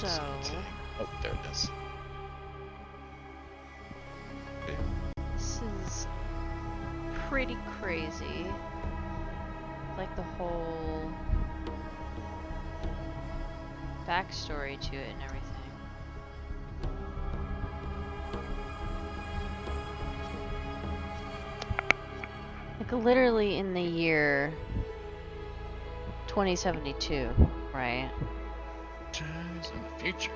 So... Oh, there it is. Okay. This is pretty crazy. Like the whole backstory to it and everything. Like literally in the year 2072, right? Times in the future.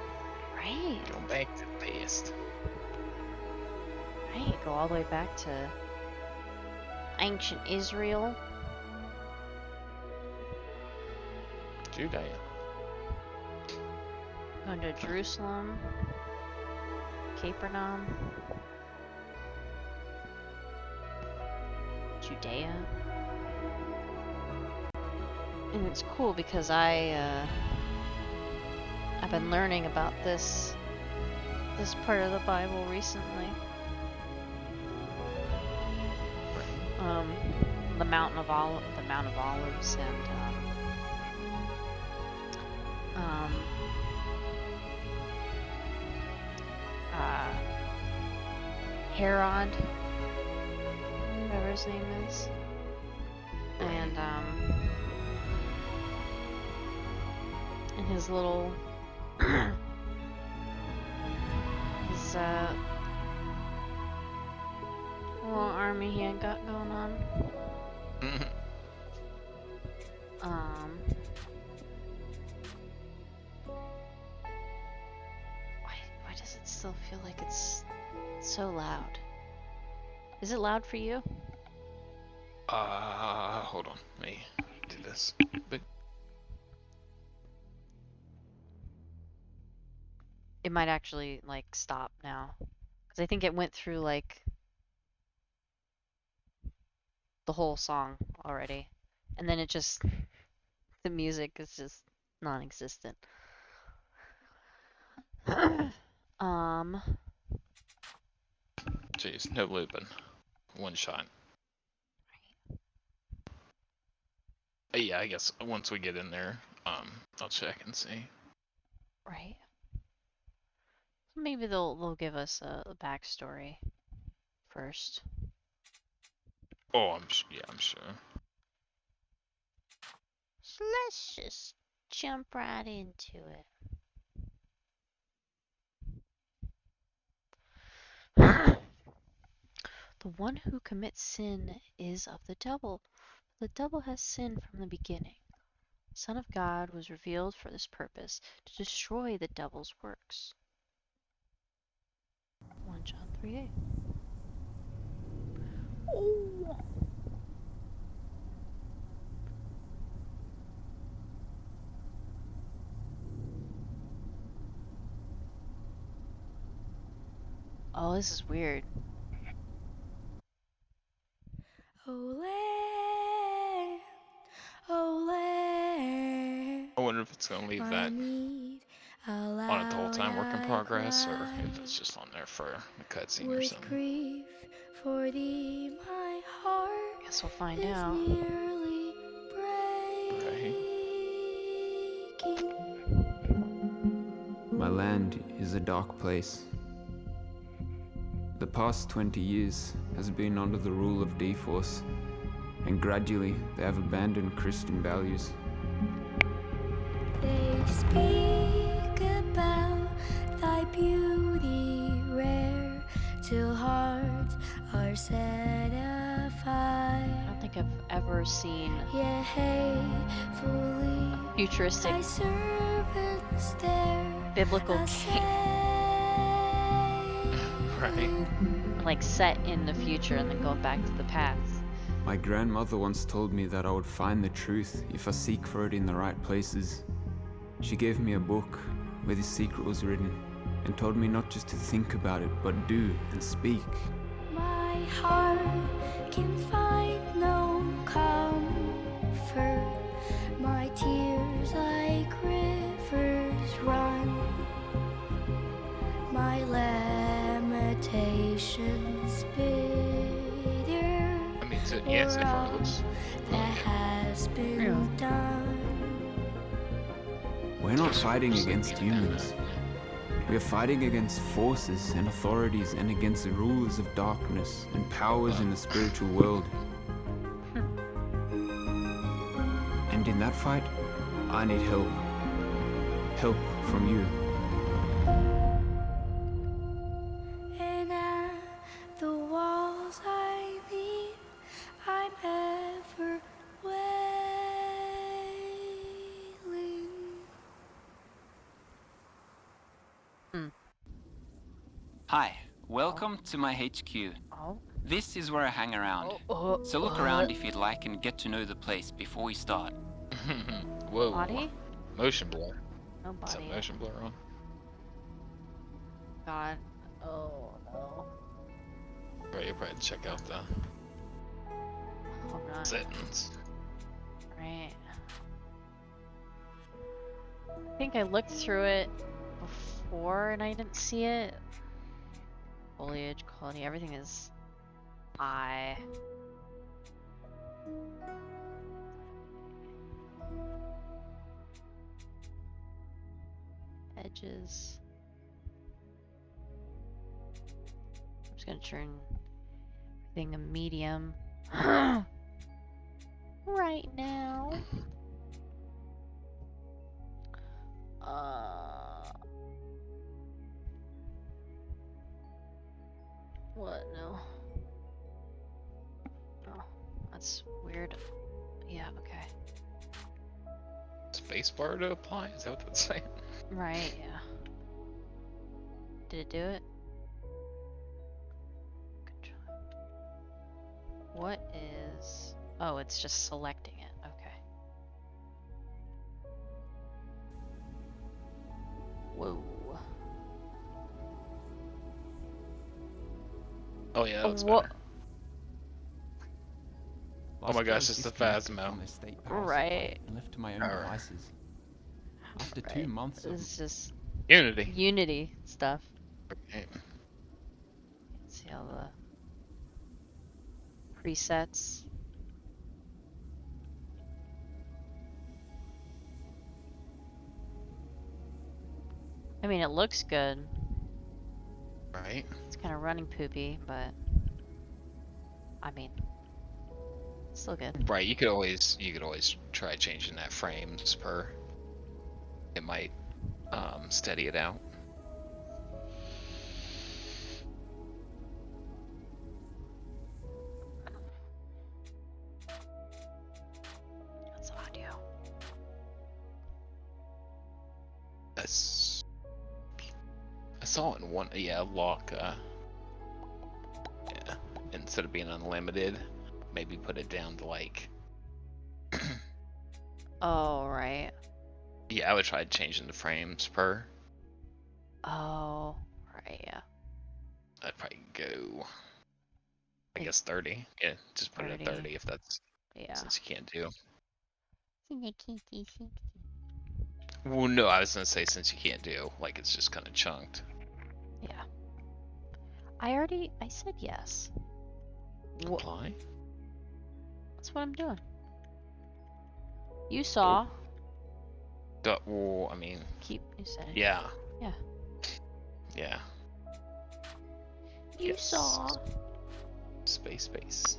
Right. Go back to the past. Right. Go all the way back to ancient Israel. Judea. Going to Jerusalem. Capernaum. Judea. And it's cool because I've been learning about this part of the Bible recently. The Mount of Olives, and Herod, whatever his name is, and his little his little army he had got going on. Why does it still feel like it's so loud? Is it loud for you? Hold on. Let me do this. But It might actually like stop now, because I think it went through like the whole song already, and then it just the music is just non-existent. jeez, no looping. One shot. Yeah, I guess once we get in there, I'll check and see. Right. Maybe they'll give us a backstory first. Oh, I'm sure. So let's just jump right into it. The one who commits sin is of the devil. The devil has sinned from the beginning. The Son of God was revealed for this purpose, to destroy the devil's works. 1 John 3:8. Oh. Oh, this is weird. Oh land, oh land. I wonder if it's gonna leave that on it the whole time, work in progress, or if it's just on there for the cutscene or something. Grief for thee, my heart. Guess we'll find out. Nearly breaking. My land is a dark place. The past 20 years has been under the rule of D-Force, and gradually they have abandoned Christian values. They speak about thy beauty rare, till hearts are set afire. I don't think I've ever seen Yeah, hatefully futuristic thy servants there biblical Right. like set in the future and then go back to the past. My grandmother once told me that I would find the truth if I seek for it in the right places. She gave me a book where this secret was written, and told me not just to think about it, but do and speak. My heart can find no comfort. My tears like rivers run. My lamentations bitter. I mean, yeah, so far it looks that has been done. we're not fighting against humans. We are fighting against forces and authorities and against the rulers of darkness and powers in the spiritual world. And in that fight, I need help. Help from you. And at the walls I need, I'm ever wailing. Hi, welcome to my HQ. Oh. This is where I hang around. So look around if you'd like and get to know the place before we start. Whoa. Body? Motion blur. No Is that body. motion blur on? God. Oh no. Right, you'll probably check out the Hold on. settings. Right. I think I looked through it before and I didn't see it. Foliage, quality, everything is high. Edges. I'm just gonna turn everything a medium right now. What? No. Oh, that's weird. Yeah, okay. Spacebar to apply? Is that what that's saying? Right, yeah. Did it do it? Control. What is... Oh, it's just selecting it. Okay. Whoa. Oh yeah, that was Wha- better. Oh my gosh, it's the Phasmo. Right. And left to my own Alright. devices. After Right. 2 months of It's just Unity. Unity stuff. Right. See all the presets. I mean, it looks good. Right. It's kind of running poopy, but I mean, it's still good. Right. You could always try changing that frames per. It might steady it out. That's audio. That's. I saw it in one. Yeah, lock. Yeah. Instead of being unlimited, maybe put it down to like. Oh, right. Yeah, I would try changing the frames per. Oh, right, yeah. I'd probably go. I guess 30. Yeah, just put it at 30. 30 if that's Yeah. since you can't do. Finicky. Well, no, I was gonna say since you can't do, like it's just kind of chunked. Yeah. I said yes. Apply. That's what I'm doing. You saw. Well, I mean, You said it. yeah. Yeah. Yeah. You Yes. saw. Space.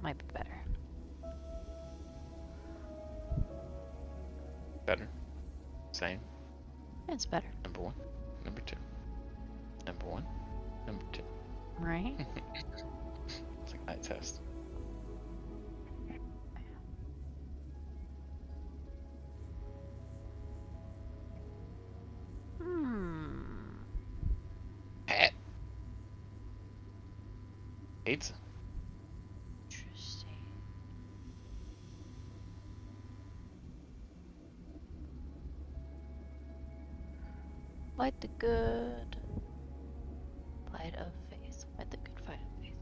Might be better. Better. Same. It's better. Number 1. Number 2. Number 1. Number 2. Right? It's like eye test. Hat. Pizza. Interesting. Fight the good. Fight of faith. Fight the good fight of faith.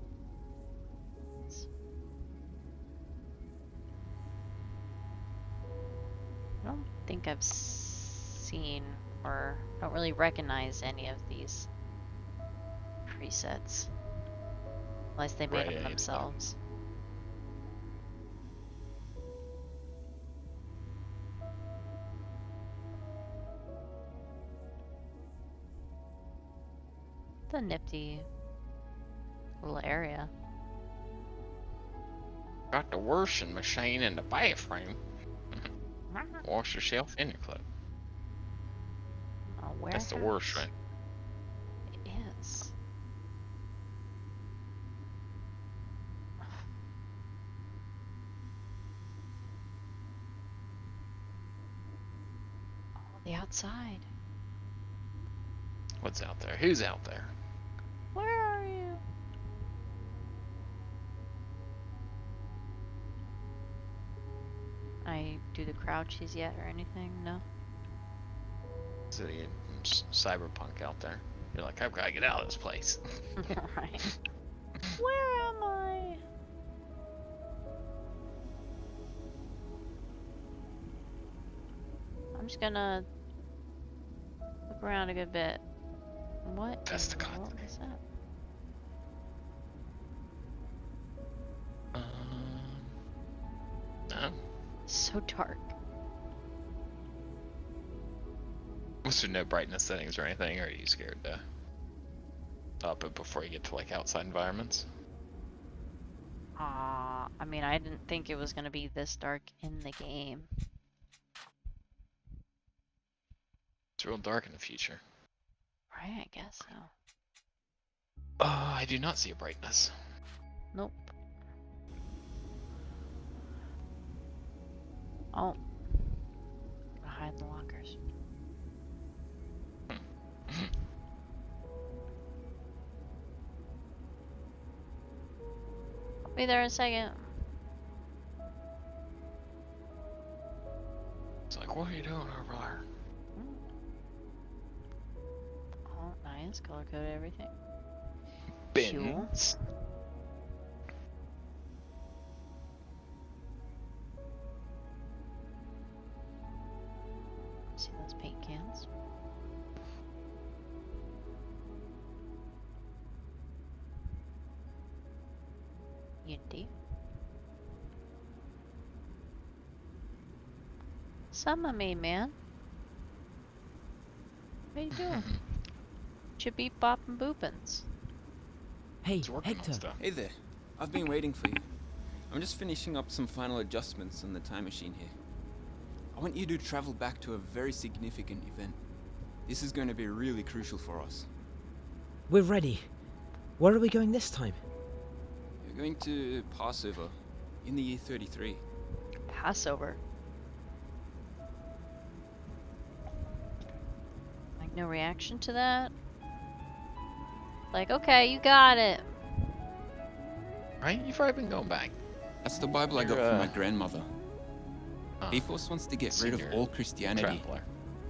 I don't think I've seen or don't really recognize any of these presets. Unless they made Right, them yeah, themselves. It's a nifty little area. Got the washing machine in the bathroom. Wash yourself in your clothes. That's the worst, right? It is. Oh, the outside. What's out there? Who's out there? Where are you? I do the crouchies yet or anything? No. So you cyberpunk out there. You're like, I've got to get out of this place. Right. Where am I? I'm just gonna look around a good bit. What? That's the in god. world is that? No. So dark. Was there no brightness settings or anything, or are you scared to up it before you get to like outside environments? I mean, I didn't think it was gonna be this dark in the game. It's real dark in the future. Right, I guess so. I do not see a brightness. Nope. Oh. I'll hide in the lockers. I'll be there in a second. It's like, what are you doing over there? Oh, nice. Color coded everything. Bins. See those paint cans? Unity. Some of me, man. What are you doing? Should be bopping boopins. Hey, It's working on Hector. stuff. Hey there. I've been waiting for you. I'm just finishing up some final adjustments on the time machine here. I want you to travel back to a very significant event. This is going to be really crucial for us. We're ready. Where are we going this time? We're going to Passover in the year 33. Passover. Like, no reaction to that? Like, okay, you got it. Right? You've already been going back. That's the Bible I got You're, from my grandmother. uh, Defos wants to get rid of senior all Christianity. Traveler.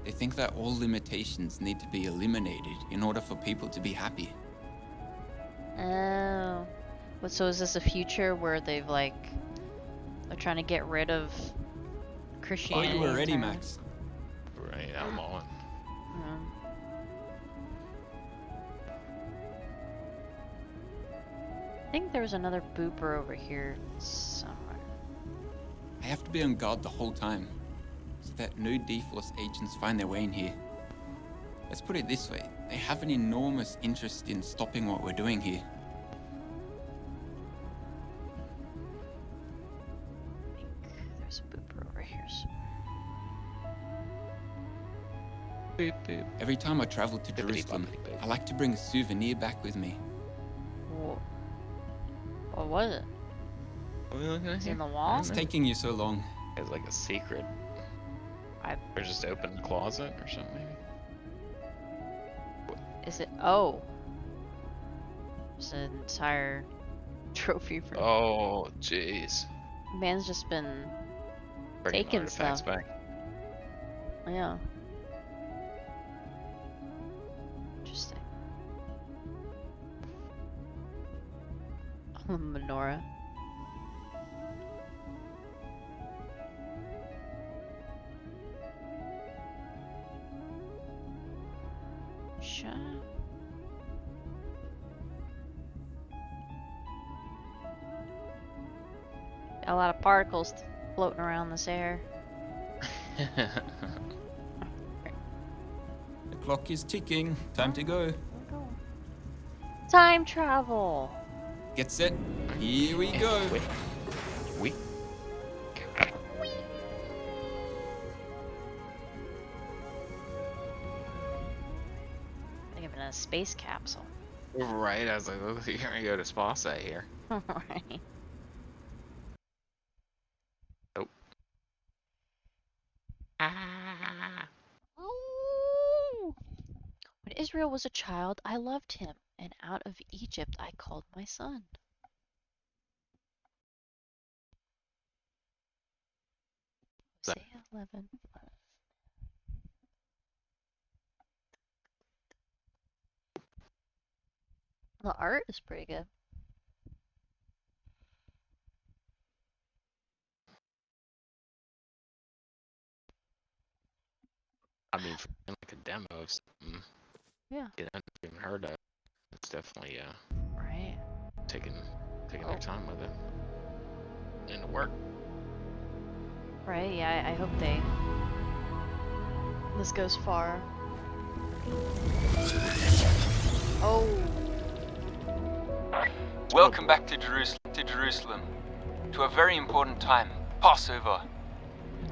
They think that all limitations need to be eliminated in order for people to be happy. Oh. But so is this a future where they've like they're trying to get rid of Oh, Christianity? you were ready, entirely? Max. Right, I'm on. Mm. I think there was another booper over here somewhere. I have to be on guard the whole time, so that no D-Force agents find their way in here. Let's put it this way, they have an enormous interest in stopping what we're doing here. I think there's a booper over here somewhere. Boop, boop. Every time I travel to Bippity Jerusalem, boppity boop. I like to bring a souvenir back with me. What was it? What are we looking at Is it here? in the wall? It's taking you so long. It's like a secret. I- Or just open the closet or something maybe? Is it? Oh. It's an entire trophy for. Oh, jeez. Man's just been. Bringing Taking artifacts stuff. back. Yeah. Interesting. Oh, menorah. Shut. Got a lot of particles floating around this air. The clock is ticking. Time to go. Where we going? Time travel. Get set. Here we go. We. Like I'm in a space capsule. Right, I was like, oh, you're gonna go to Spasa here. Right. Nope. Ah. Ooh. When Israel was a child, I loved him, and out of Egypt I called my son. Hosea 11. The art is pretty good. I mean, for like a demo of something Yeah. you haven't even heard of, it's definitely Right. taking their time with it. And it worked. Right, yeah, I hope this goes far. Oh. Welcome back to Jerusalem, to a very important time, Passover.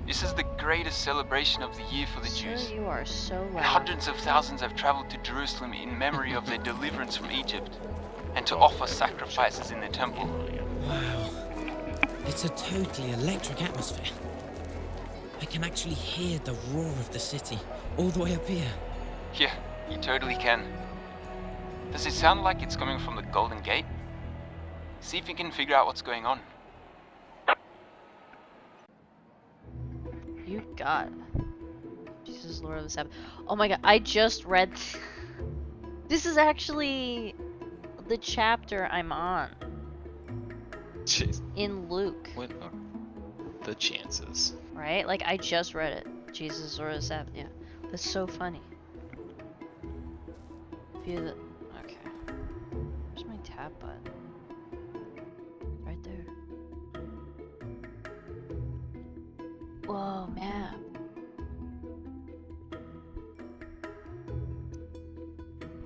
This is the greatest celebration of the year for the Jews. Sir, you are so And loud. hundreds of thousands have traveled to Jerusalem in memory of their deliverance from Egypt, and to offer sacrifices in the temple. Wow. It's a totally electric atmosphere. I can actually hear the roar of the city all the way up here. Yeah, you totally can. Does it sound like it's coming from the Golden Gate? See if you can figure out what's going on. You got Jesus, Lord of the Sabbath. Oh my god, I just read. This is actually the chapter I'm on Jeez, in Luke, what are the chances? right? Like, I just read it. Jesus, Lord of the Sabbath. Yeah. That's so funny. View the. Okay. Where's my tab button? Right there. Whoa, map.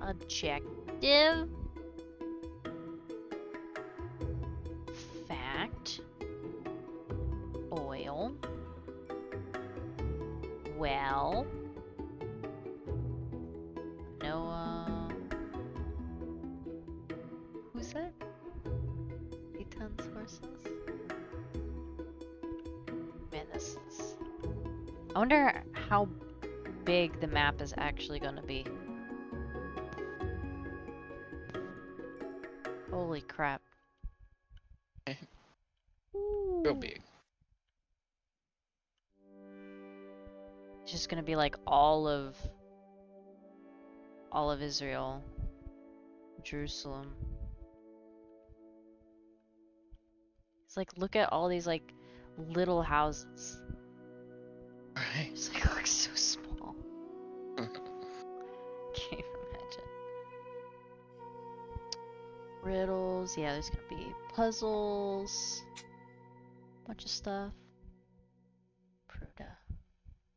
Objective. Fact. Oil. Well. Noah. Who's that? 8 tons horses. Man, this is. I wonder how big the map is actually going to be. Holy crap. Real big. It's just going to be like all of Israel. Jerusalem. It's like, look at all these like little houses. Right. It's like, it looks so small. Can't even imagine. Riddles. Yeah, there's gonna be puzzles. Bunch of stuff. Pruda.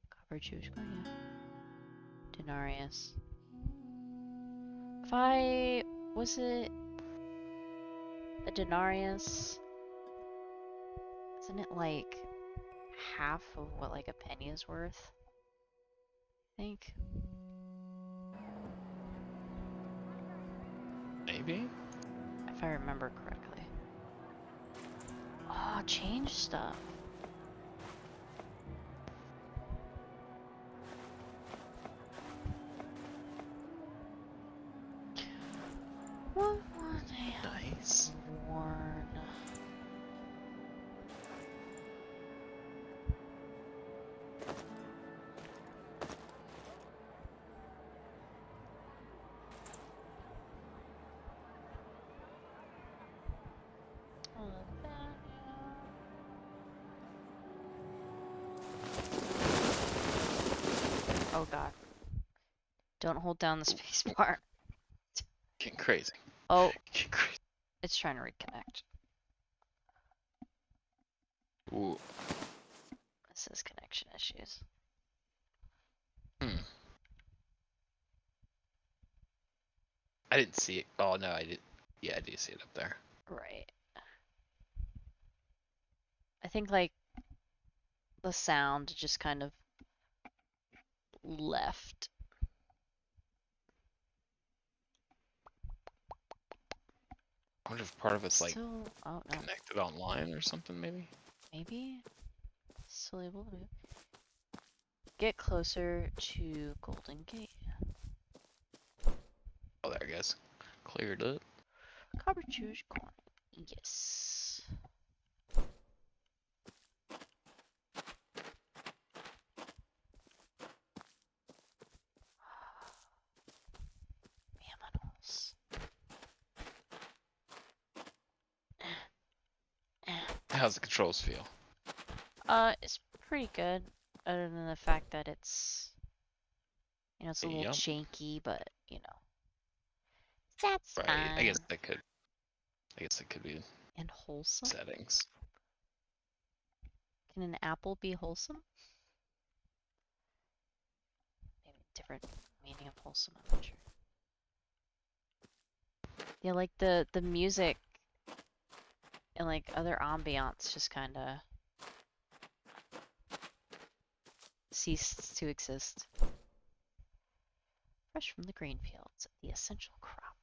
Copper Jewish coin, yeah. Denarius. Was it a denarius? Isn't it like half of what like a penny is worth? I think. Maybe? If I remember correctly. Oh, change stuff. What were they Nice. worn? Oh god. Don't hold down the space bar. Getting crazy. Oh, Getting crazy. it's trying to reconnect. Ooh. It says connection issues. I didn't see it. Oh no, I did. Yeah, I do see it up there. Right. I think like the sound just kind of left. I wonder if part of it's like Still, oh no, connected online or something, maybe. maybe still able to get closer to Golden Gate. Oh, there it goes. Cleared up. Cartridge coin. Yes. Mammals. How's the controls feel? It's pretty good, other than the fact that it's, it's a little Yep. janky, but that's Right. fine. I guess that could be And wholesome. settings. Can an apple be wholesome? Maybe different meaning of wholesome, I'm not sure. Yeah, like the music and like other ambiance just kinda ceased to exist. Fresh from the grain fields, the essential crop.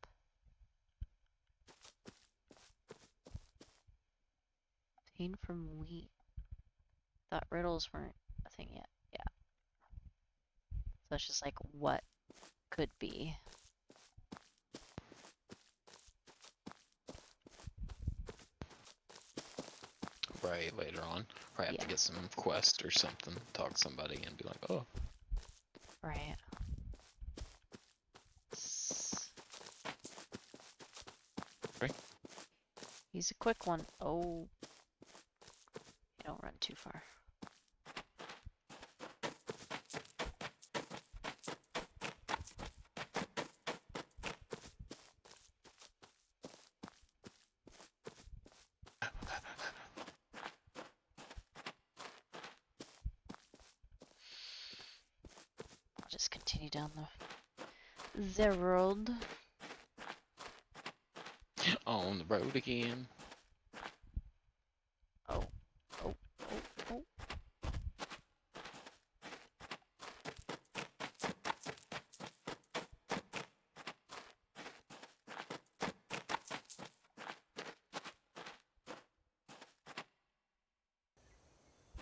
Obtained from wheat. Thought riddles weren't a thing yet. Yeah. So it's just like what could be. Right, later on. Probably have to get some quest or something, talk to somebody and be like, oh. Right. Right. He's a quick one. Oh. You don't run too far. I'll just continue down the road. On the road again. Oh. Oh. Oh. Oh.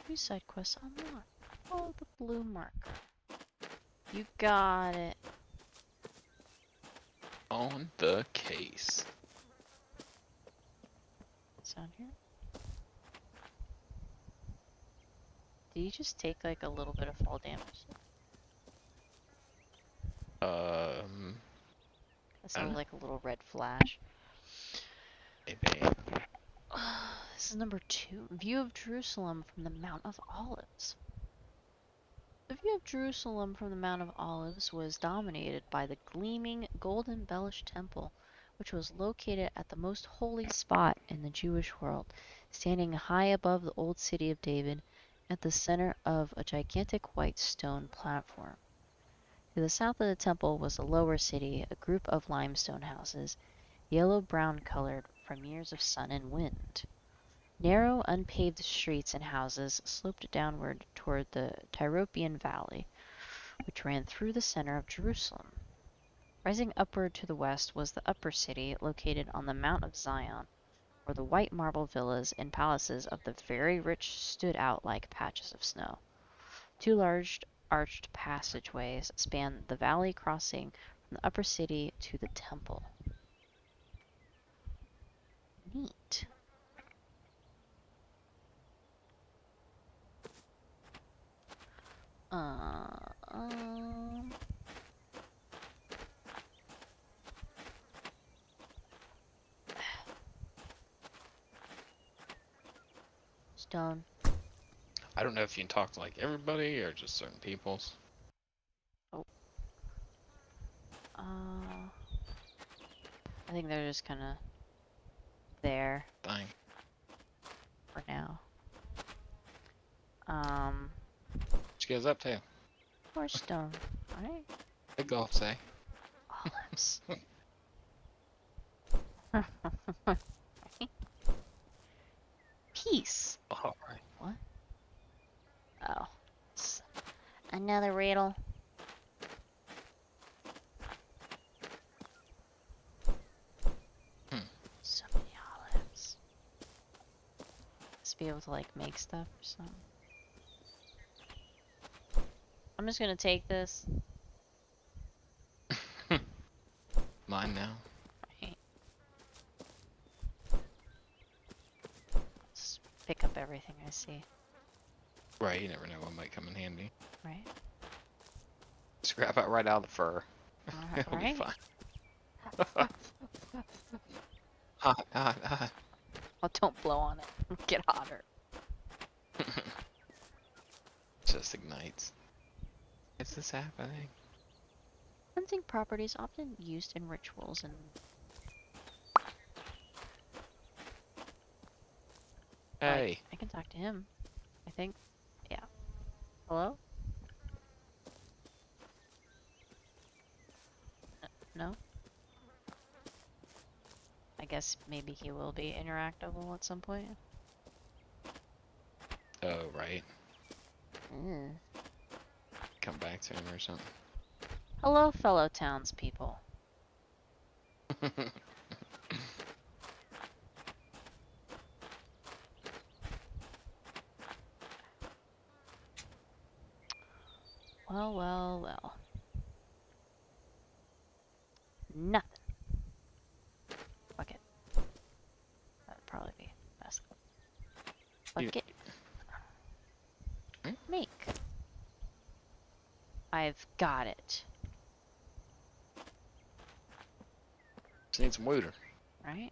New side quest unlocked. Oh, the blue marker. You got it. On the case. Sound here? Did you just take like a little bit of fall damage? I saw like a little red flash. Maybe. This is number 2. View of Jerusalem from the Mount of Olives. The view of Jerusalem from the Mount of Olives was dominated by the gleaming, gold-embellished temple, which was located at the most holy spot in the Jewish world, standing high above the old city of David, at the center of a gigantic white stone platform. To the south of the temple was the lower city, a group of limestone houses, yellow-brown colored from years of sun and wind. Narrow, unpaved streets and houses sloped downward toward the Tyropoeon Valley, which ran through the center of Jerusalem. Rising upward to the west was the upper city, located on the Mount of Zion, where the white marble villas and palaces of the very rich stood out like patches of snow. 2 large arched passageways spanned the valley, crossing from the upper city to the temple. Neat. Stone. I don't know if you can talk to like everybody or just certain peoples. Oh. I think they're just kind of there Dang. for now. What you guys up to? More stone, right? Big golf say. Olives. Peace. All right. What? Oh. It's another riddle. So many olives. Must be able to like make stuff or something. I'm just gonna take this. Mine now. Right. Just pick up everything I see. Right, you never know what might come in handy. Right? Scrap it right out of the fur. It'll Right? be fine. Hot, hot, hot. Oh, don't blow on it. Get hotter. Just ignites. Is this happening? Hunting properties often used in rituals and Hey. I can talk to him. I think. Yeah. Hello? No? I guess maybe he will be interactable at some point. Oh, right. Mm. Come back to him or something. Hello, fellow townspeople. Well, well, well. Nothing. Fuck it. That'd probably be best. Fuck You- it. Hmm? Make. I've got it. Just need some water. Right?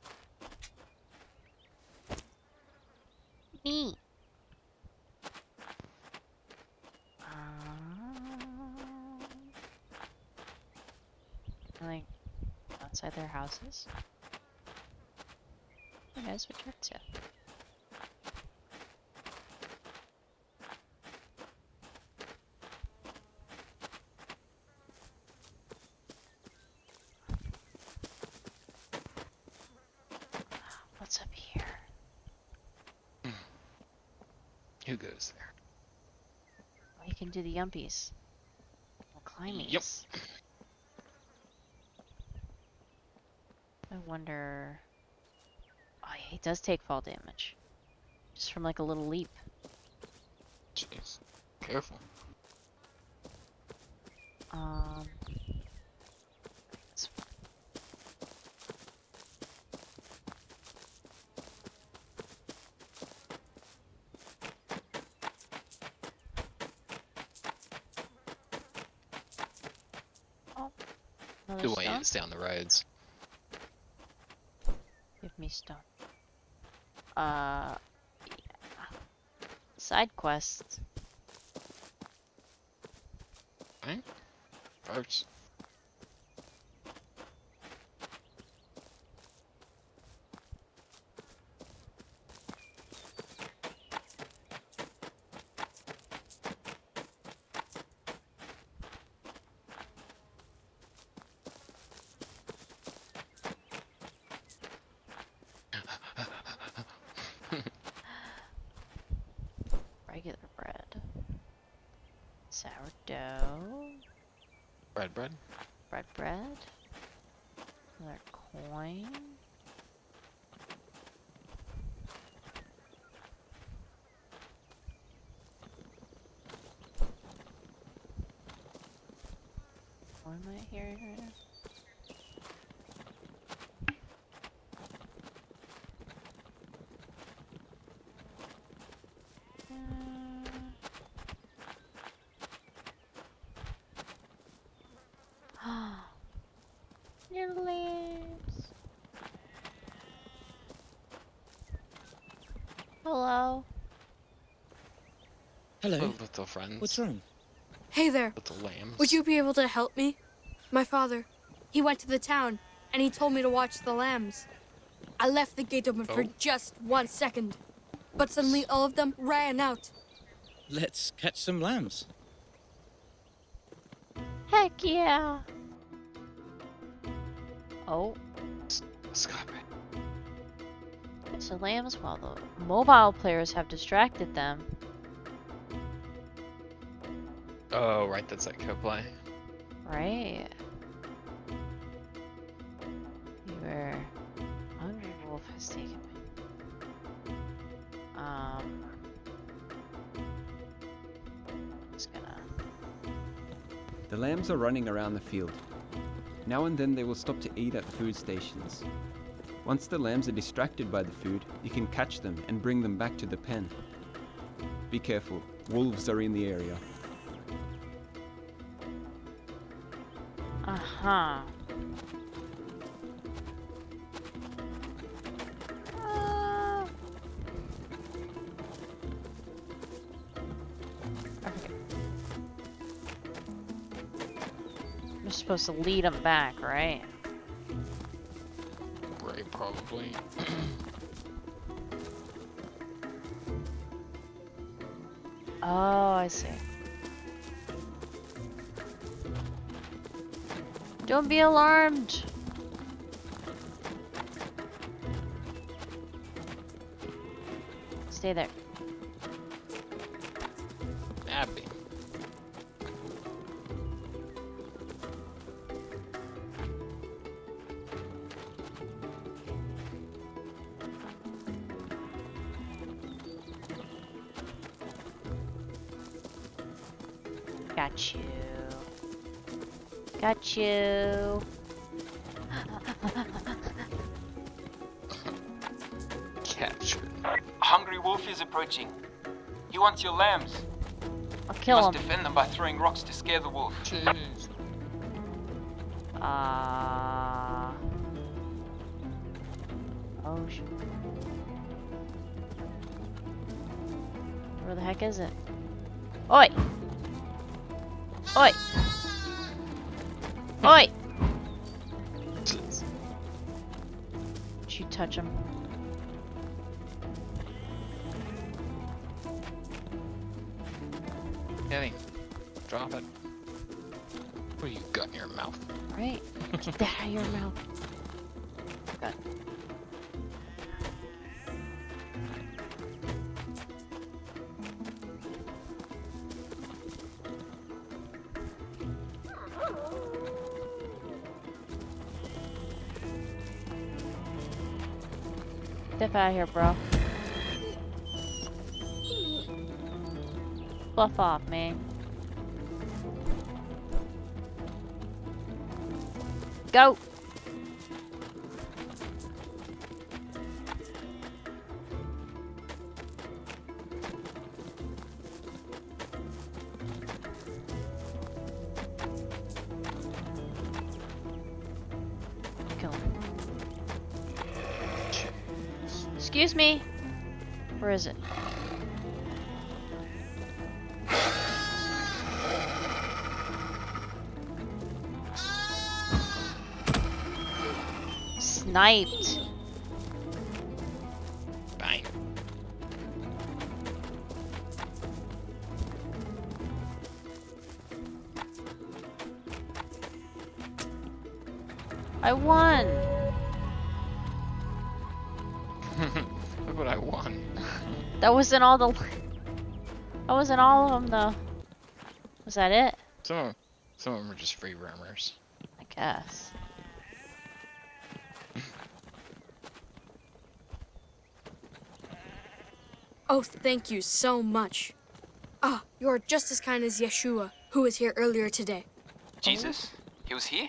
Neat. Like outside their houses. Hey guys, what you up to? What's up here? Who goes there? Oh, you can do the yumpies. The climbies. Yep. I wonder. Oh, yeah, he does take fall damage. Just from like a little leap. Jeez. Careful. This one. Oh, another Do I stone? need to stay on the roads? Give me stone. Yeah. Side quest. Right? First. Regular bread. Sourdough. Bread. Bread. Another coin. What am I hearing right now? Little lambs. Hello. Hello. Oh, little friends. What's wrong? Hey there. Little lambs. Would you be able to help me? My father, he went to the town and he told me to watch the lambs. I left the gate open for Oh. just 1 second, but suddenly all of them ran out. Let's catch some lambs. Heck yeah. Oh, Stop it. So lambs, while the mobile players have distracted them. Oh, right, that's that co-play. Right. Beware. Hungry wolf has taken me. Just gonna. The lambs are running around the field. Now and then they will stop to eat at food stations. Once the lambs are distracted by the food, you can catch them and bring them back to the pen. Be careful, wolves are in the area. Uh-huh. Okay. You're supposed to lead them back, right? Right, probably. Oh, I see. Don't be alarmed. Stay there. Abby. Got you. Got you. Captured. Hungry Wolf is approaching. He wants your lambs. I'll You kill must him. defend them by throwing rocks to scare the wolf. Jeez. Oh shit. Where the heck is it? Oi! Oi! Oi! Jeez. Did you touch him? Kenny, drop it. What do you got in your mouth? Right? Get that out of your mouth. Good. Step out of here, bro. Fluff off, man. Go! Kill him. Excuse me. Where is it? Sniped. Bang. I won. Look what I won. That wasn't all the. That wasn't all of them though. Was that it? Some of them are just free roamers. I guess. Oh, thank you so much. Ah, you are just as kind as Yeshua, who was here earlier today. Jesus? He was here?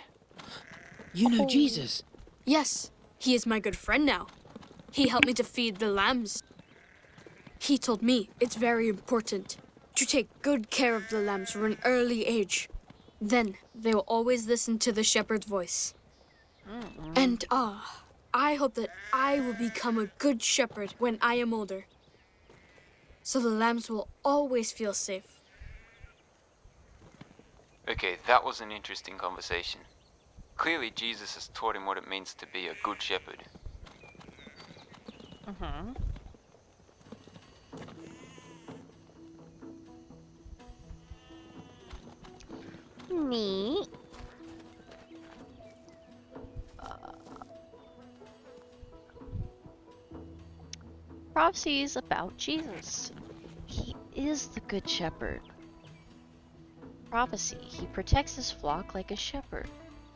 You know Jesus. Yes, he is my good friend now. He helped me to feed the lambs. He told me it's very important to take good care of the lambs from an early age. Then they will always listen to the shepherd's voice. And I hope that I will become a good shepherd when I am older. So the lambs will always feel safe. Okay, that was an interesting conversation. Clearly, Jesus has taught him what it means to be a good shepherd. Neat. Prophecies about Jesus. He is the Good Shepherd. Prophecy. He protects his flock like a shepherd.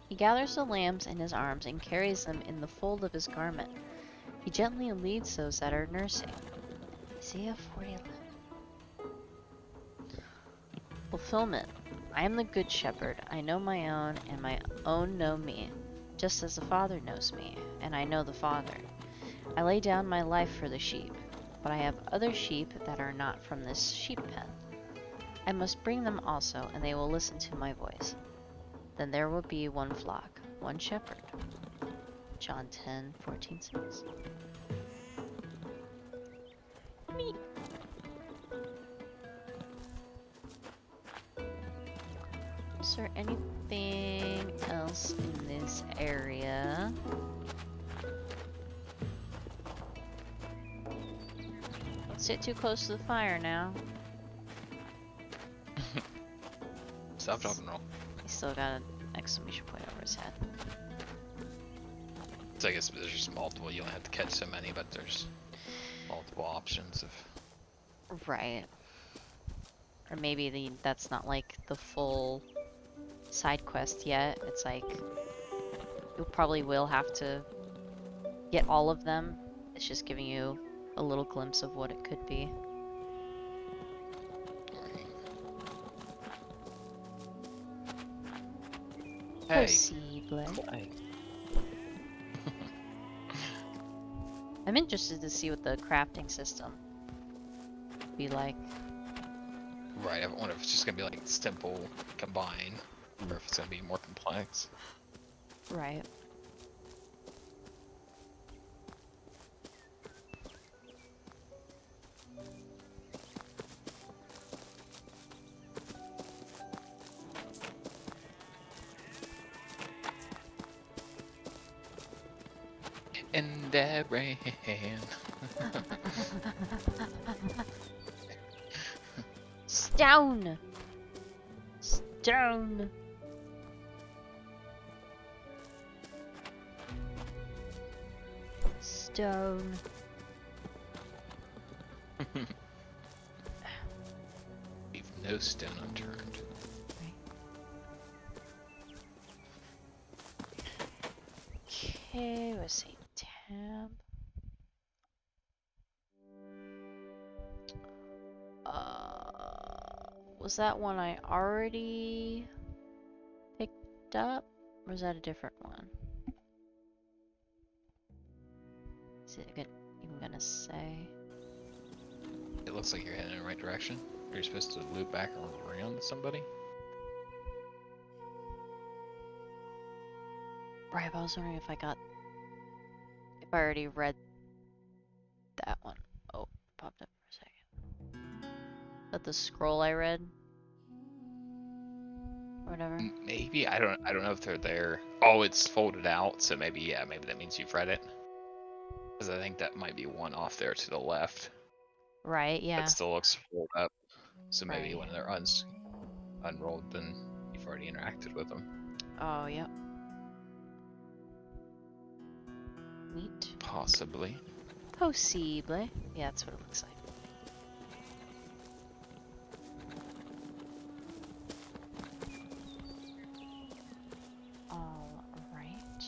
He gathers the lambs in his arms and carries them in the fold of his garment. He gently leads those that are nursing. Isaiah 40:11. Fulfillment. I am the Good Shepherd. I know my own, and my own know me, just as the Father knows me, and I know the Father. I lay down my life for the sheep, but I have other sheep that are not from this sheep pen. I must bring them also, and they will listen to my voice. Then there will be one flock, one shepherd. John 10:14-6. Me. Is there anything else in this area? Don't sit too close to the fire now. Stop, drop, and roll. He still got an exclamation point over his head. So I guess there's just multiple. You don't have to catch so many, but there's multiple options of. Right. Or maybe that's not like the full side quest yet. It's like you probably will have to get all of them. It's just giving you a little glimpse of what it could be. Hey, Possible. Clay. I'm interested to see what the crafting system be like. Right, I wonder if it's just gonna be like simple combine, or if it's gonna be more complex. Right. In the rain. Stone! Stone! Stone. Leave no stone unturned. Okay, let's see. Tab. Was that one I already picked up? Or was that a different one? Is it even gonna say? It looks like you're heading in the right direction. You're supposed to loop back around somebody. Right, I was wondering if if I already read that one. Oh, popped up for a second. Is that the scroll I read? Or whatever. Maybe I don't know if they're there. Oh, it's folded out, so maybe maybe that means you've read it. Because I think that might be one off there to the left. Right, yeah. That still looks folded up. So maybe Right. when they're unrolled, then you've already interacted with them. Oh, yep. Neat. Possibly. Possible. Yeah, that's what it looks like. All right.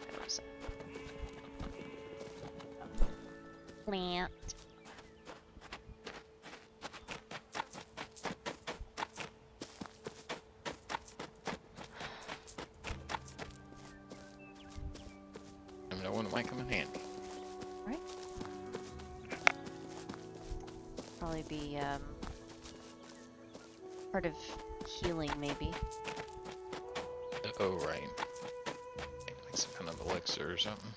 Where was it? Plant. I know one might come in handy. Right. Probably be part of healing, maybe. Oh, right. Like some kind of elixir or something.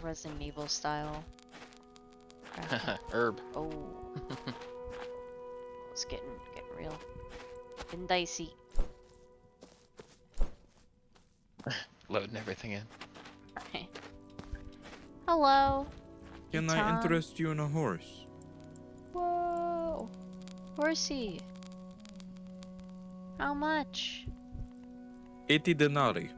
Resident Evil style. Herb. Oh. It's getting real. Getting dicey. Loading everything in. Hello. Can Tom. I interest you in a horse? Whoa. Horsey. How much? 80 denarii.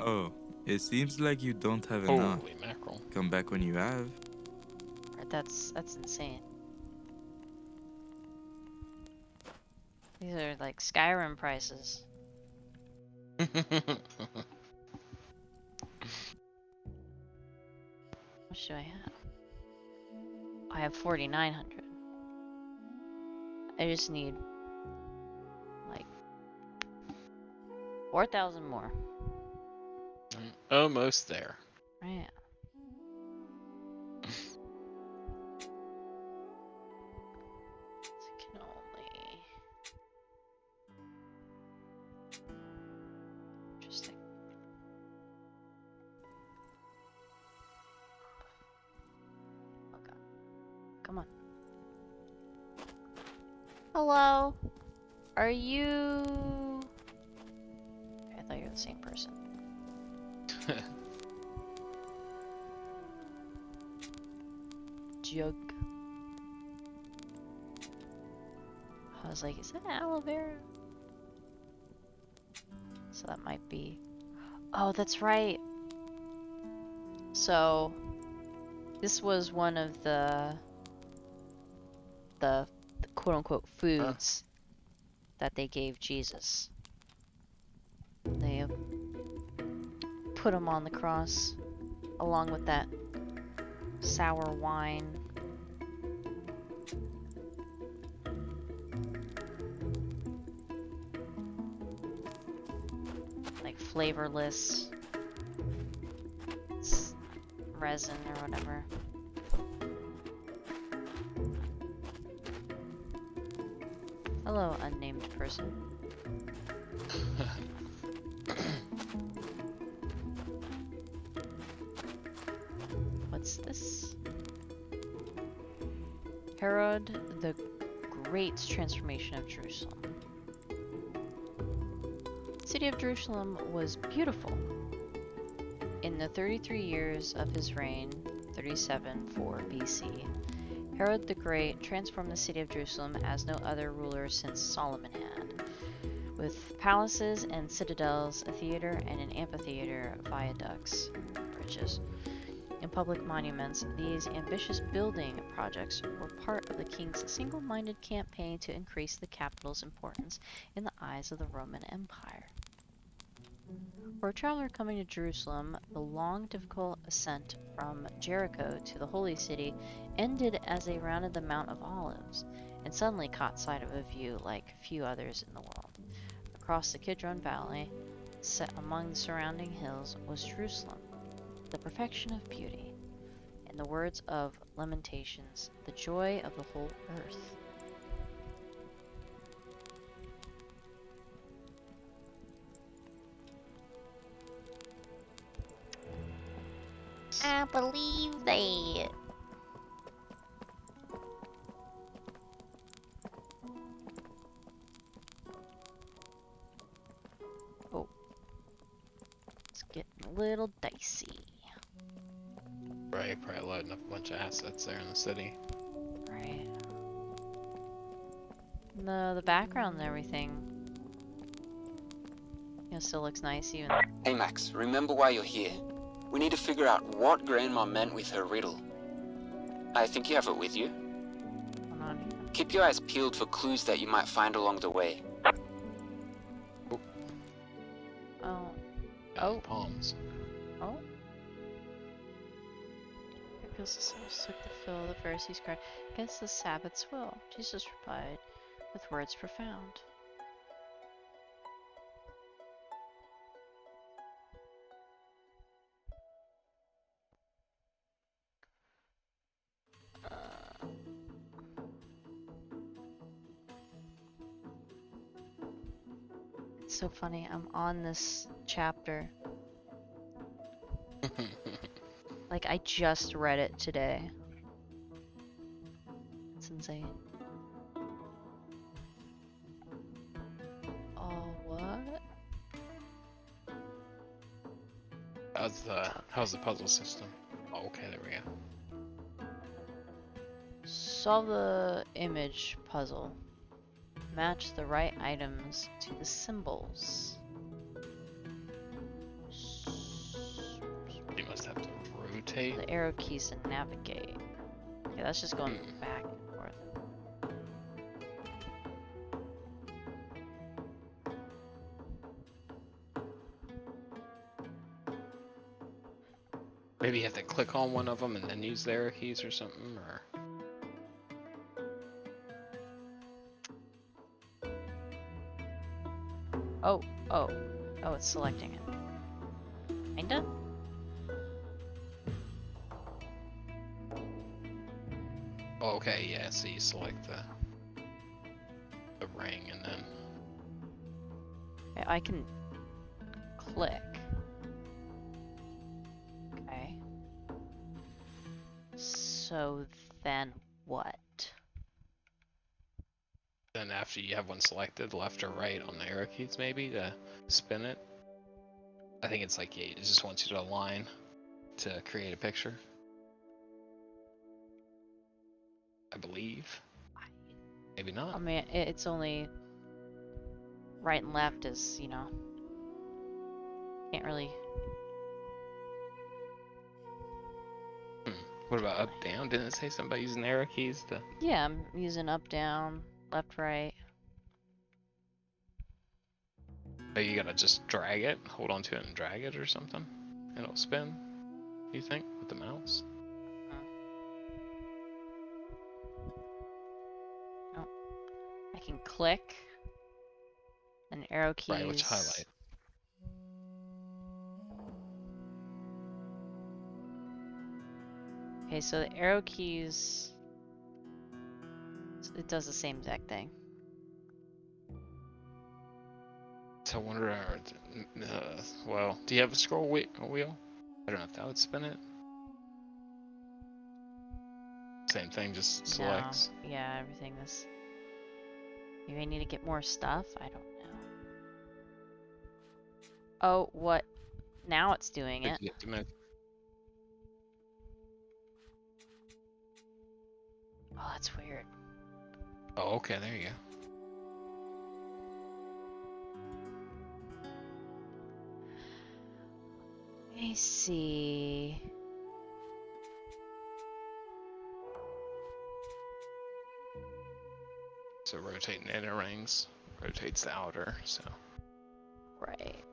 Oh, it seems like you don't have enough. Holy mackerel. Come back when you have. Right, that's insane. These are like Skyrim prices. How much do I have? I have 4,900. I just need like 4,000 more. I'm almost there. Right. It can only. Interesting. Oh god. Come on. Hello? Are you... I thought you were the same person. Jug. I was like, is that aloe vera? So that might be... Oh, that's right. So, this was one of the quote-unquote foods that they gave Jesus. They put him on the cross along with that sour wine. Like flavorless resin or whatever. Hello, unnamed person. What's this? Herod the Great's transformation of Jerusalem. The city of Jerusalem was beautiful. In the 33 years of his reign, 37-4 BC, Herod the Great transformed the city of Jerusalem as no other ruler since Solomon had, with palaces and citadels, a theater and an amphitheater, viaducts, bridges, and public monuments. These ambitious building projects were part of the king's single-minded campaign to increase the capital's importance in the eyes of the Roman Empire. For a traveler coming to Jerusalem, the long, difficult ascent from Jericho to the Holy City ended as they rounded the Mount of Olives and suddenly caught sight of a view like few others in the world. Across the Kidron Valley, set among the surrounding hills, was Jerusalem, the perfection of beauty. In the words of Lamentations, the joy of the whole earth. I believe that. Oh. It's getting a little dicey. Right, probably loading up a bunch of assets there in the city. Right. The background and everything, you know, still looks nice even. Hey Max, remember why you're here. We need to figure out what Grandma meant with her riddle. I think you have it with you. Hold on. Keep your eyes peeled for clues that you might find along the way. Oh. Oh. Palms. Oh. Here goes the souls took the fill, the Pharisees cried, against the Sabbath's will. Jesus replied with words profound. It's so funny, I'm on this chapter. Like, I just read it today. It's insane. Oh, what? How's the puzzle system? Oh, okay, there we go. Solve the image puzzle. Match the right items to the symbols. must have to rotate. The arrow keys to navigate. Okay, that's just going back and forth. Maybe you have to click on one of them and then use the arrow keys or something, or... Oh, it's selecting it. Kinda? Oh, okay, yeah, so you select the ring and then... Okay, I can click. Okay. So then what? Then after you have one selected, left or right on the arrow keys maybe to spin it. I think it's like, yeah, it just wants you to align to create a picture. I believe. Maybe not. I mean, it's only right and left is, you know, can't really. What about up, down? Didn't it say something about using arrow keys to... Yeah, I'm using up, down, left, right. Oh, you gotta just drag it, hold on to it and drag it or something? And it'll spin, you think, with the mouse? No. I can click. And arrow keys. Right, which highlight? Okay, so the arrow keys, it does the same exact thing. So I wonder, well, do you have a scroll wheel? I don't know if that would spin it. Same thing, just selects. No, yeah, everything is. Maybe I need to get more stuff? I don't know. Oh, what? Now it's doing it. You have to move. Oh, that's weird. Oh, okay, there you go. Let me see. So rotating inner rings rotates the outer, so. Right.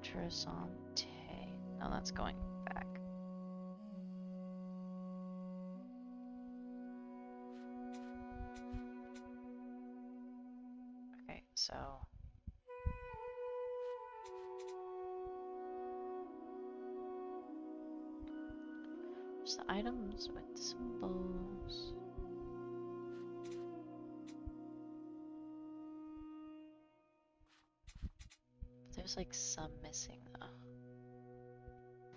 Interessante. No, that's going back. Okay, so. Just the items with symbols. There's like some missing though.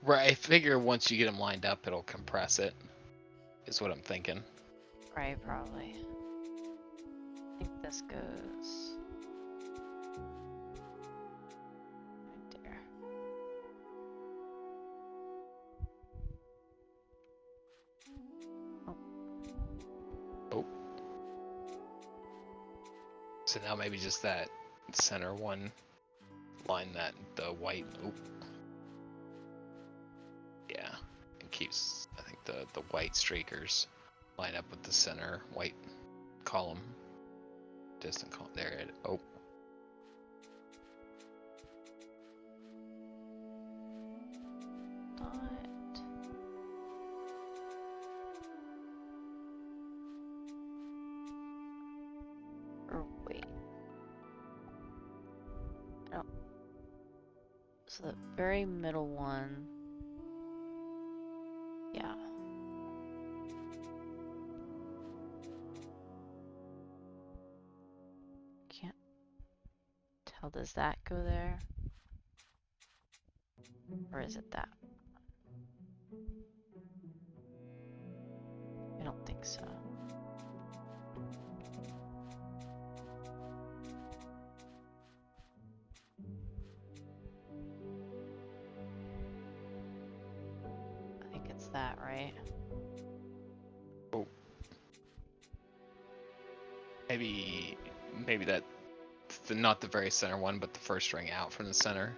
Right, I figure once you get them lined up, it'll compress it, is what I'm thinking. Right, probably. I think this goes right there. Oh. So now maybe just that center one, line the white, yeah, it keeps, I think the white streakers line up with the center white column, distant column, there it, oh. Dot. Or wait. No. So the very middle one. Yeah. Can't tell. Does that go there? Or is it that? I don't think so. that, right? Oh. Maybe that, not the very center one, but the first ring out from the center.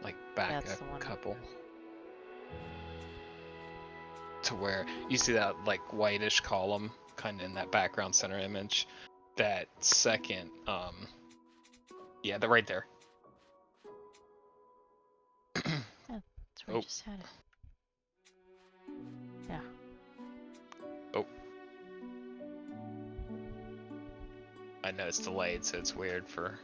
Like back That's the a one. couple. To where you see that like whitish column kind of in that background center image. That second, yeah, they're right there. That's where Oh. I just had it. Yeah. Oh. I know it's delayed, so it's weird for.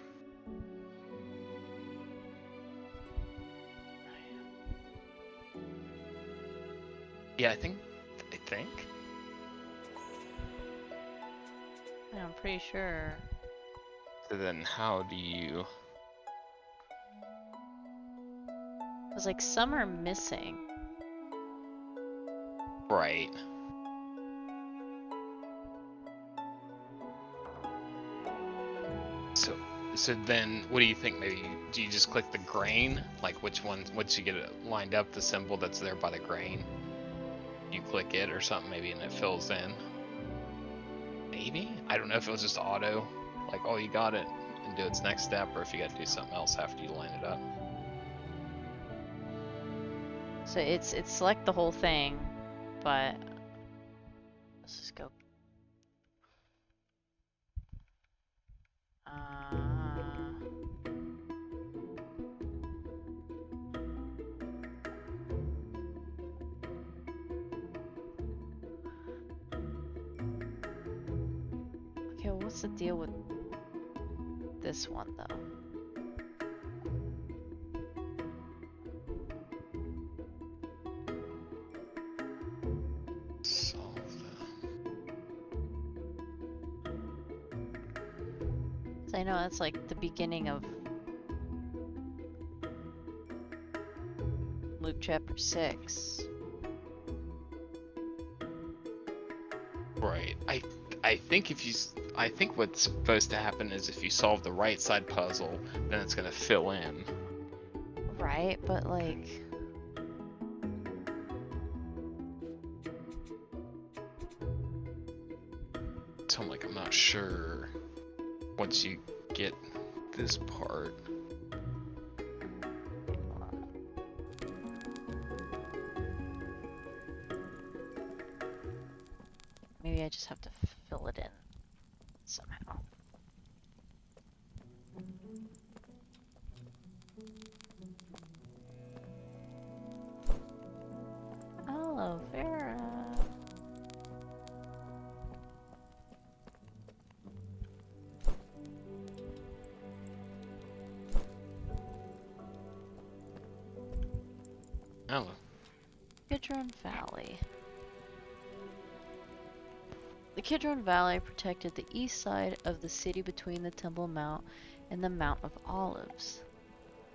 Yeah, I think. Yeah, I'm pretty sure. So then, how do you? Cause like some are missing. Right. So then, what do you think? Maybe do you just click the grain? Like which one? Once you get it lined up, the symbol that's there by the grain, you click it or something maybe, and it fills in. Maybe? I don't know if it was just auto, like oh you got it, and do its next step, or if you got to do something else after you line it up. So it's select the whole thing, but let's just go. Okay, well, what's the deal with this one though? Solve that. So I know that's like the beginning of Luke chapter 6. Right. I think I think what's supposed to happen is if you solve the right side puzzle, then it's gonna fill in. Right, but like So I'm like, I'm not sure. Once you get this part. maybe I just have to fill it in somehow. Aloe vera. Oh. Kidron Valley. The Kidron Valley protected the east side of the city between the Temple Mount and the Mount of Olives.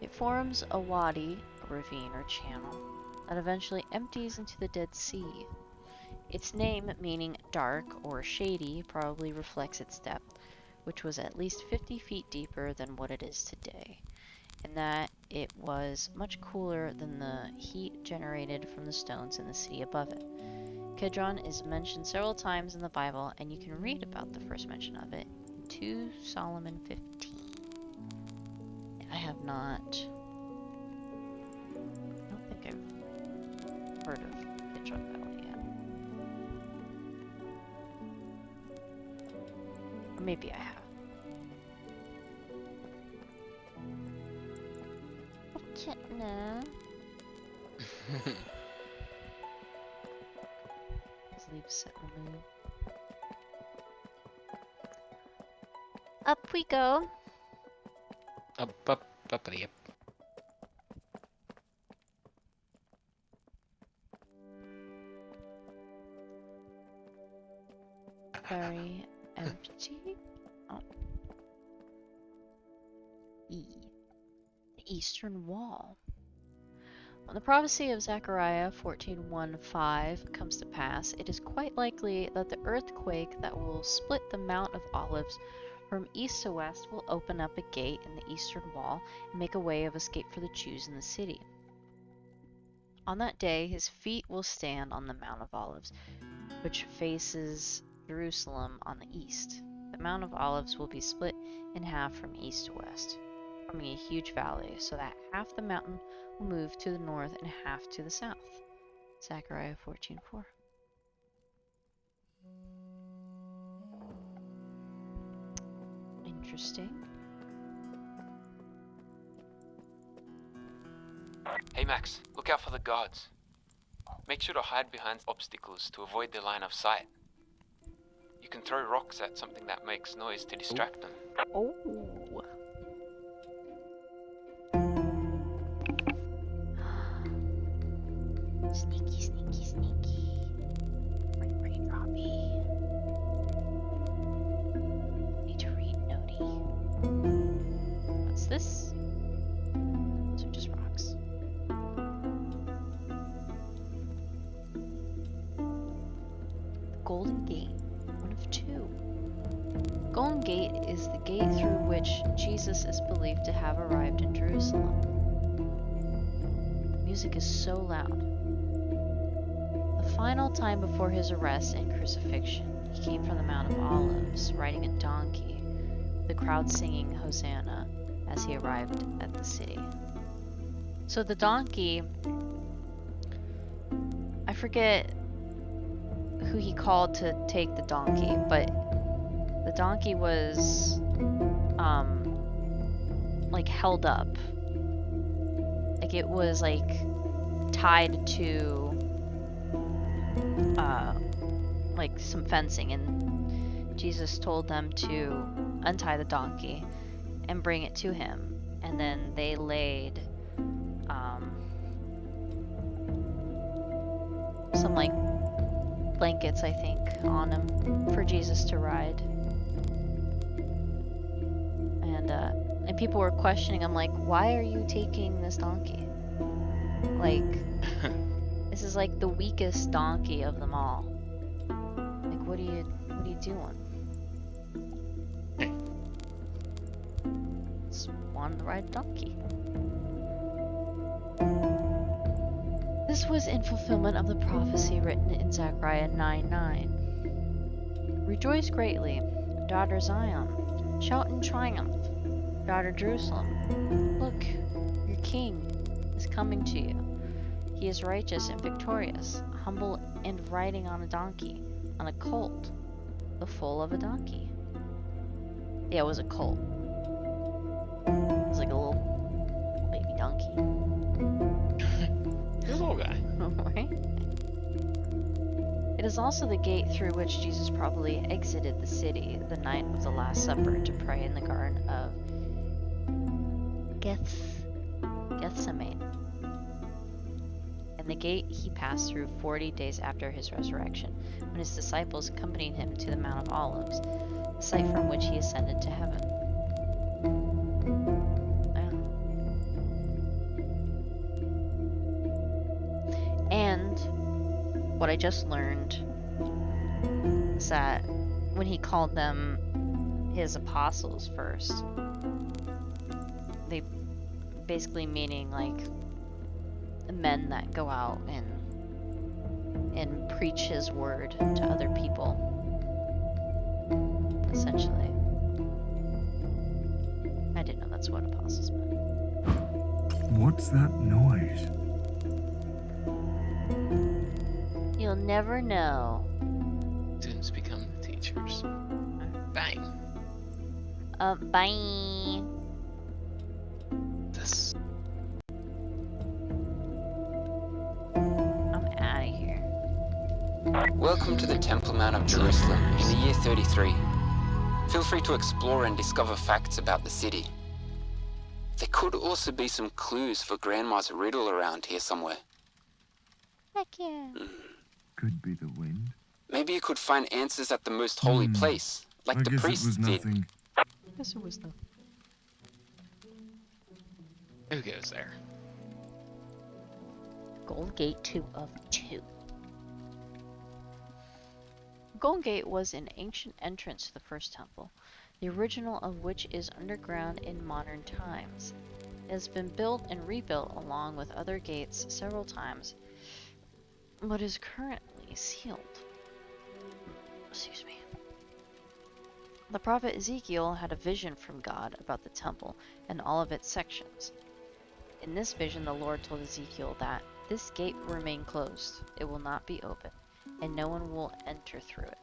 It forms a wadi, a ravine or channel, that eventually empties into the Dead Sea. Its name, meaning dark or shady, probably reflects its depth, which was at least 50 feet deeper than what it is today, and that it was much cooler than the heat generated from the stones in the city above it. Kidron is mentioned several times in the Bible, and you can read about the first mention of it in 2 Solomon 15. I have not. I don't think I've heard of Kidron Valley yet. Or maybe I have. Echidna. Let's leave set remove. Up we go. Up, uppity up. Very empty. Oh. E. The Eastern Wall. When the prophecy of Zechariah 14:1-5 comes to pass, it is quite likely that the earthquake that will split the Mount of Olives from east to west will open up a gate in the eastern wall and make a way of escape for the Jews in the city. On that day, his feet will stand on the Mount of Olives, which faces Jerusalem on the east. The Mount of Olives will be split in half from east to west, forming a huge valley, so that half the mountain will move to the north and half to the south. Zechariah 14:4. Interesting. Hey Max, look out for the guards. Make sure to hide behind obstacles to avoid their line of sight. You can throw rocks at something that makes noise to distract them. Oh. Sneaky, sneaky, sneaky. Raindroppy. Need to read notey. What's this? Those are just rocks. The Golden Gate. One of two. Golden Gate is the gate through which Jesus is believed to have arrived in Jerusalem. The music is so loud. The final time before his arrest and crucifixion, he came from the Mount of Olives, riding a donkey, the crowd singing Hosanna as he arrived at the city. So the donkey, I forget who he called to take the donkey, but the donkey was like held up, like it was like tied to like some fencing, and Jesus told them to untie the donkey and bring it to him, and then they laid some like blankets, I think, on him for Jesus to ride. And people were questioning him, like, why are you taking this donkey? Like, this is like the weakest donkey of them all. Like, what are you doing? Just wanted to ride a donkey. This was in fulfillment of the prophecy written in Zechariah 9:9. Rejoice greatly, daughter Zion. Shout in triumph, daughter Jerusalem. Look, your king is coming to you. He is righteous and victorious, humble and riding on a donkey, on a colt, the foal of a donkey. Yeah, it was a colt. It was like a little baby donkey. Good little guy. Right? It is also the gate through which Jesus probably exited the city the night of the Last Supper to pray in the Garden of Gethsemane. And the gate he passed through 40 days after his resurrection, when his disciples accompanied him to the Mount of Olives, the site from which he ascended to heaven. And what I just learned is that when he called them his apostles first, they basically meaning like men that go out and preach his word to other people, essentially. I didn't know that's what apostles meant. What's that noise? You'll never know. Students become the teachers. Bang. Bye. This. I'm out of here. Welcome to the Temple Mount of Jerusalem in the year 33. Feel free to explore and discover facts about the city. There could also be some clues for Grandma's riddle around here somewhere. Heck yeah. Could be the wind. Maybe you could find answers at the most holy place, like I the guess it priests was did. nothing. Guess it was nothing. Who goes there? Golden Gate 2 of 2. Golden Gate was an ancient entrance to the first temple, the original of which is underground in modern times. It has been built and rebuilt along with other gates several times, but is currently sealed. Excuse me. The prophet Ezekiel had a vision from God about the temple and all of its sections. In this vision, the Lord told Ezekiel that this gate will remain closed. It will not be open, and no one will enter through it,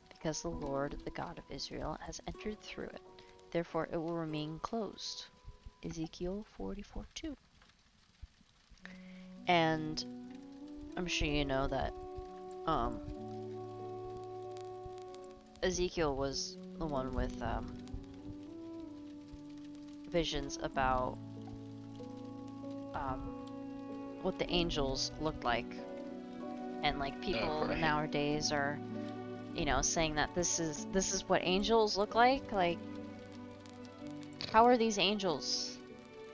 because the Lord, the God of Israel, has entered through it. Therefore, it will remain closed. Ezekiel 44:2. And I'm sure you know that Ezekiel was the one with visions about what the angels looked like, and like people right. nowadays are, you know, saying that this is what angels look like. Like, how are these angels?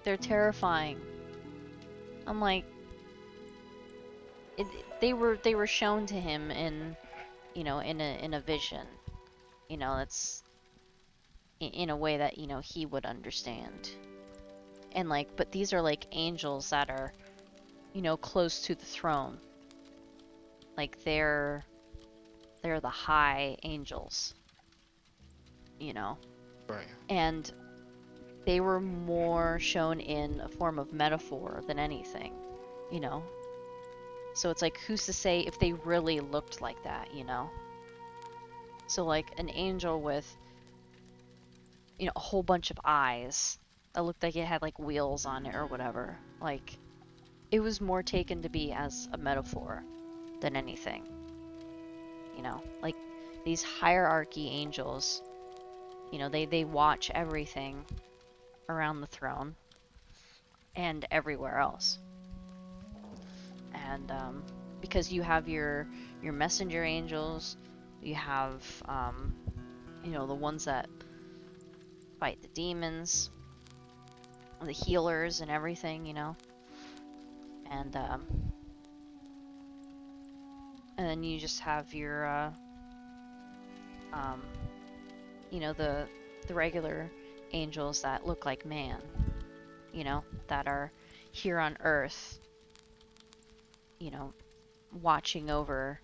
They're terrifying. I'm like, they were shown to him in, you know, in a vision. You know, that's in a way that, you know, he would understand. And like, but these are like angels that are, you know, close to the throne. Like they're the high angels. You know. Right. And they were more shown in a form of metaphor than anything, you know? So it's like, who's to say if they really looked like that, you know? So like an angel with, you know, a whole bunch of eyes that looked like it had like wheels on it or whatever. Like, it was more taken to be as a metaphor than anything. You know, like these hierarchy angels, you know, they watch everything around the throne and everywhere else. And because you have your messenger angels, you have you know, the ones that fight the demons, the healers and everything, you know. And then you just have your you know, the regular angels that look like man, you know, that are here on earth, you know, watching over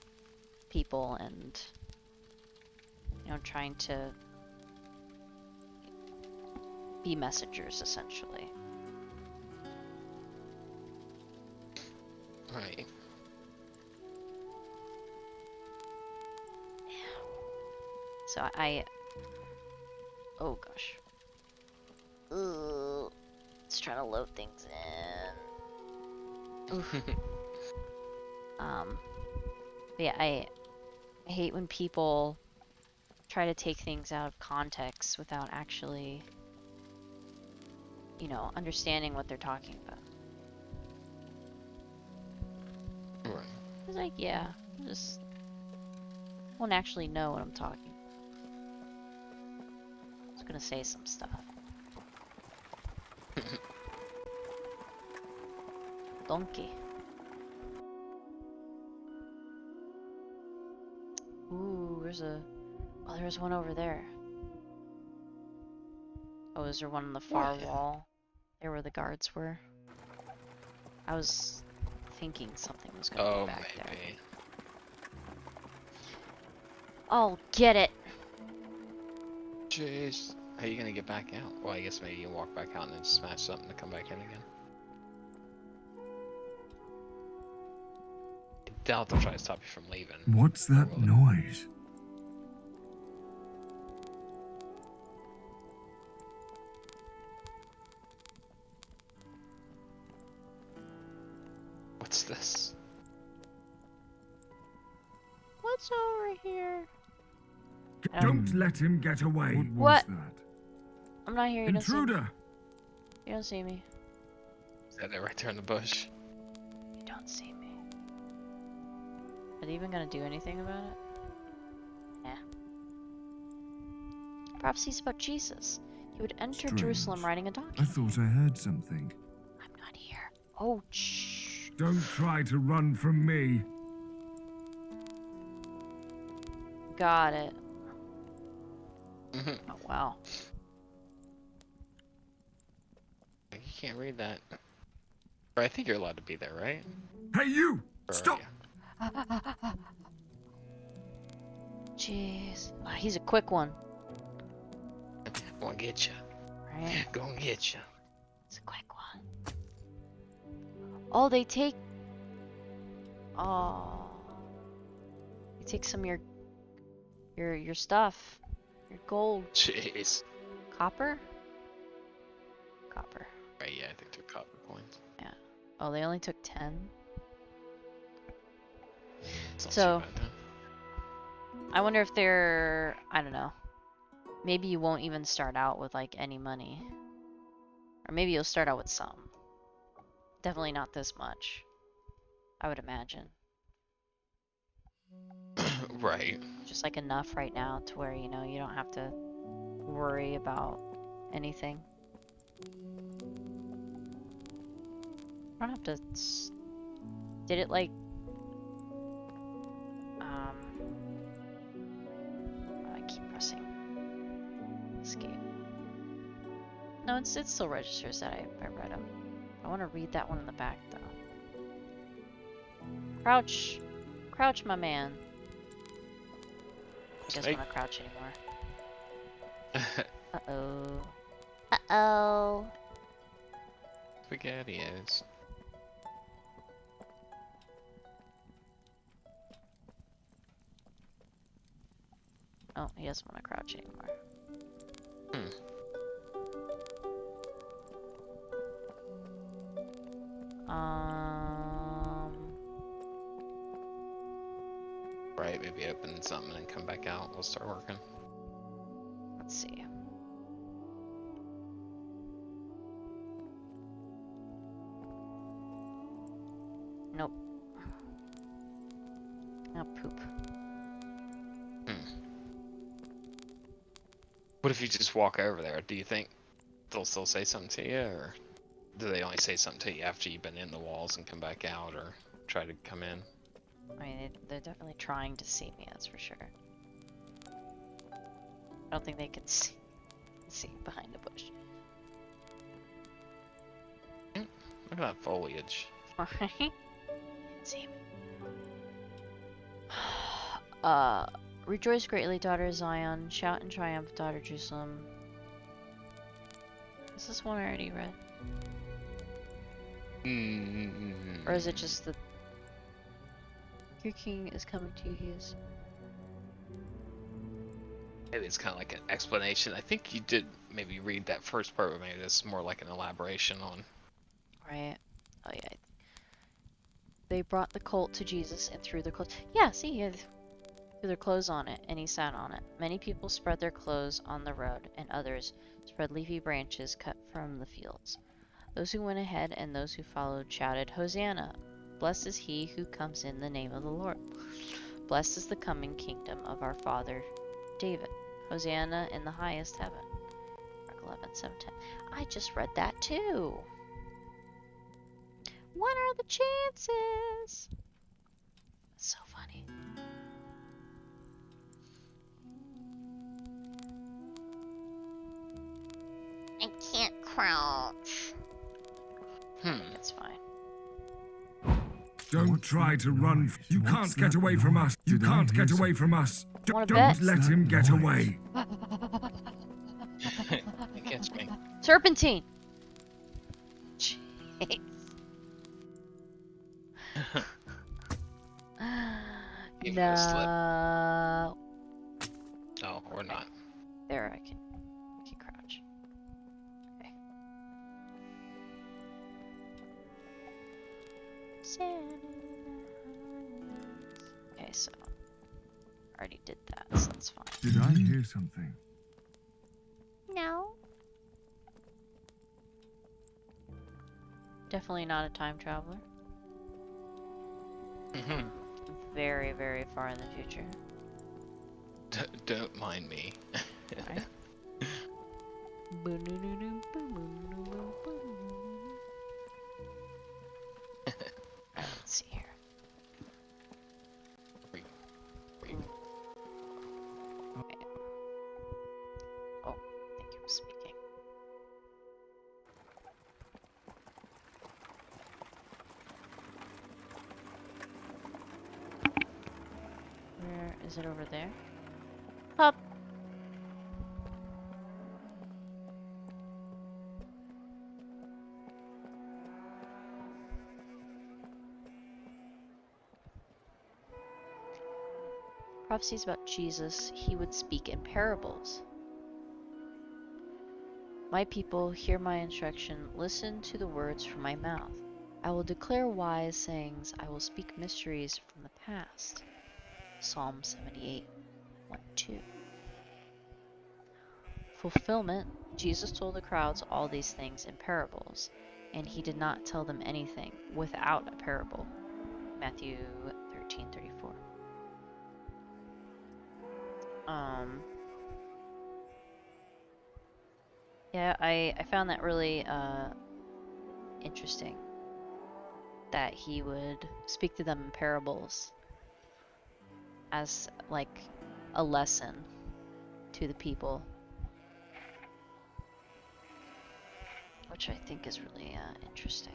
people and, you know, trying to be messengers, essentially. Right. So oh gosh. Ooh, it's trying to load things in. Oof. But yeah, I hate when people try to take things out of context without actually, you know, understanding what they're talking about. Right. It's like, yeah, just won't actually know what I'm talking about. I was gonna say some stuff. Donkey. Ooh, there's one over there. Oh, is there one on the far wall? There where the guards were? I was thinking something was gonna be back there. I'll get it. Jeez. How are you gonna get back out? Well, I guess maybe you can walk back out and then smash something to come back in again. I doubt they'll try to stop you from leaving. What's that noise? What's this? What's over here? Don't let him get away. What What? was that? I'm not here. You don't see me. Intruder! You don't see me. Is that it right there in the bush? You don't see me. Are they even gonna do anything about it? Nah. Prophecies about Jesus. He would enter Strange. Jerusalem riding a donkey. I thought I heard something. I'm not here. Oh, shh. Don't try to run from me. Got it. Oh, wow. you can't read that. Or I think you're allowed to be there, right? Hey, you! Or are Stop! you? Jeez. Ah, he's a quick one. Gonna get you. Right? Gonna get you. It's a quick one. Oh, they take... Oh. They take some of your stuff. Your gold. Jeez. Copper? Copper. Right, yeah, I think they're copper coins. Yeah. Oh, they only took 10? It's not So- too bad, though. I wonder if they're... I don't know. Maybe you won't even start out with, like, any money. Or maybe you'll start out with some. Definitely not this much. I would imagine. Right. Just, like, enough right now to where, you know, you don't have to worry about anything. I don't have to... Did it, like... I keep pressing escape. No, it still registers that I read them. I want to read that one in the back, though. Crouch. Crouch, my man. He doesn't Snake. want to crouch anymore. Uh-oh. Uh-oh. Spaghettios. Oh, he doesn't want to crouch anymore. Right, maybe open something and come back out. We'll start working. Let's see. Nope. Oh, poop. What if you just walk over there? Do you think they'll still say something to you, or do they only say something to you after you've been in the walls and come back out, or try to come in? I mean, they're definitely trying to see me, that's for sure. I don't think they can see behind the bush. Look at that foliage. Right? See me. Rejoice greatly, daughter Zion. Shout in triumph, daughter Jerusalem. Is this one I already read? Or is it just the... Your king is coming to you, he is... Maybe it's kind of like an explanation. I think you did maybe read that first part, but maybe this is more like an elaboration on... Right. Oh yeah. They brought the colt to Jesus and threw their clothes... Yeah, see, he threw their clothes on it, and he sat on it. Many people spread their clothes on the road, and others spread leafy branches cut from the fields. Those who went ahead and those who followed shouted, Hosanna! Blessed is he who comes in the name of the Lord. Blessed is the coming kingdom of our father David. Hosanna in the highest heaven. Mark 11:7-10. I just read that too. What are the chances? That's so funny. I can't crouch. That's fine. Don't try to run. You can't get away from us. You can't get away from us. Wanna Don't bet? let him get away. Catch me. Serpentine. Jeez. Give it a slip. No. No, we're not. There, I can crouch. Okay. Okay, so I already did that, so that's fine. Did I hear something? No. Definitely not a time traveler. Very, very far in the future. Don't mind me. Right? Alright, let's see here. Wait. Okay. Oh, thank you for speaking. Is it over there? Up. Prophecies about Jesus, he would speak in parables. My people, hear my instruction, listen to the words from my mouth. I will declare wise sayings, I will speak mysteries from the past. Psalm 78, 1-2. Fulfillment, Jesus told the crowds all these things in parables, and he did not tell them anything without a parable. Matthew 13:34. Yeah, I found that really interesting, that he would speak to them in parables as like a lesson to the people, which I think is really interesting.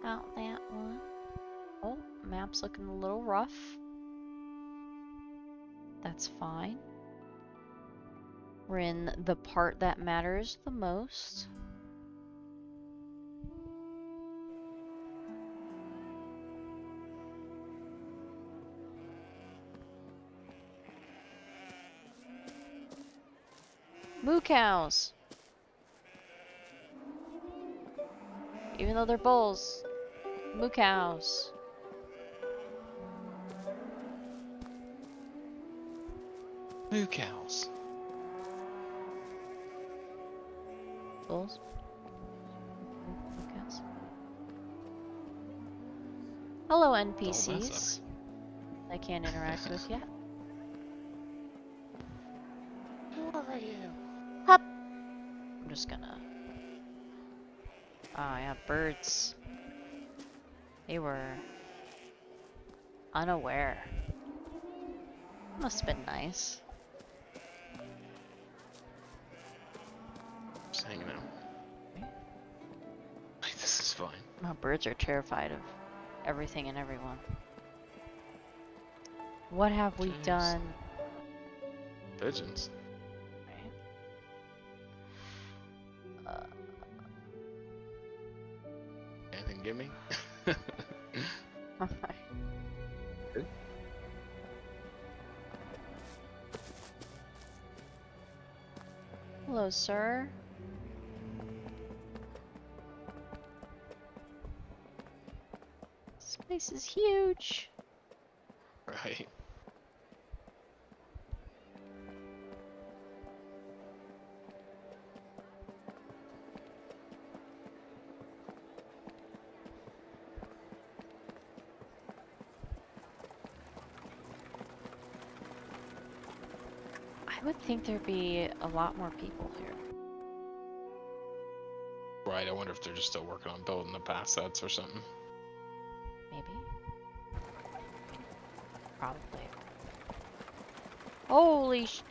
About that one. Oh, map's looking a little rough. That's fine. We're in the part that matters the most. Moo cows. Even though they're bulls. Moo cows. Moo cows. Bulls. Moo cows. Hello, NPCs. I can't interact with yet. Who are you? Hup. I'm just gonna. Oh yeah, birds. They were unaware. Must have been nice. Just hanging out. Like, this is fine. No, birds are terrified of everything and everyone. What have we Jeez. done? Pigeons. Right. Anything give me? Hello, sir. This place is huge. Right. I would think there'd be a lot more people here. Right, I wonder if they're just still working on building the path sets or something. Maybe. Probably. Holy sh...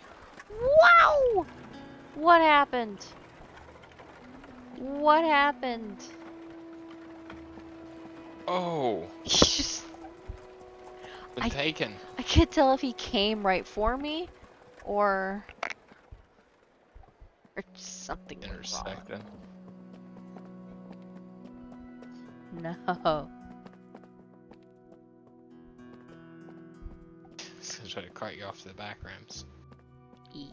Wow! What happened? What happened? Oh! Just... Been taken. I can't tell if he came right for me, or something went wrong. Intersected. No. He's gonna try to cart you off to the back ramps. E.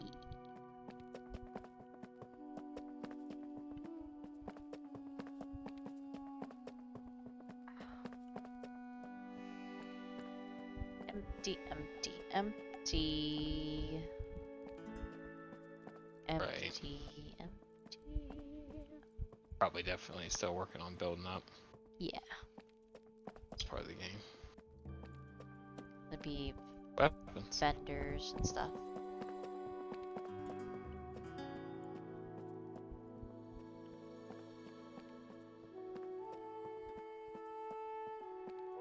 Empty, empty, empty. Empty, Right. empty. Probably definitely still working on building up. Yeah. It's part of the game. There'd be Weapons. vendors and stuff.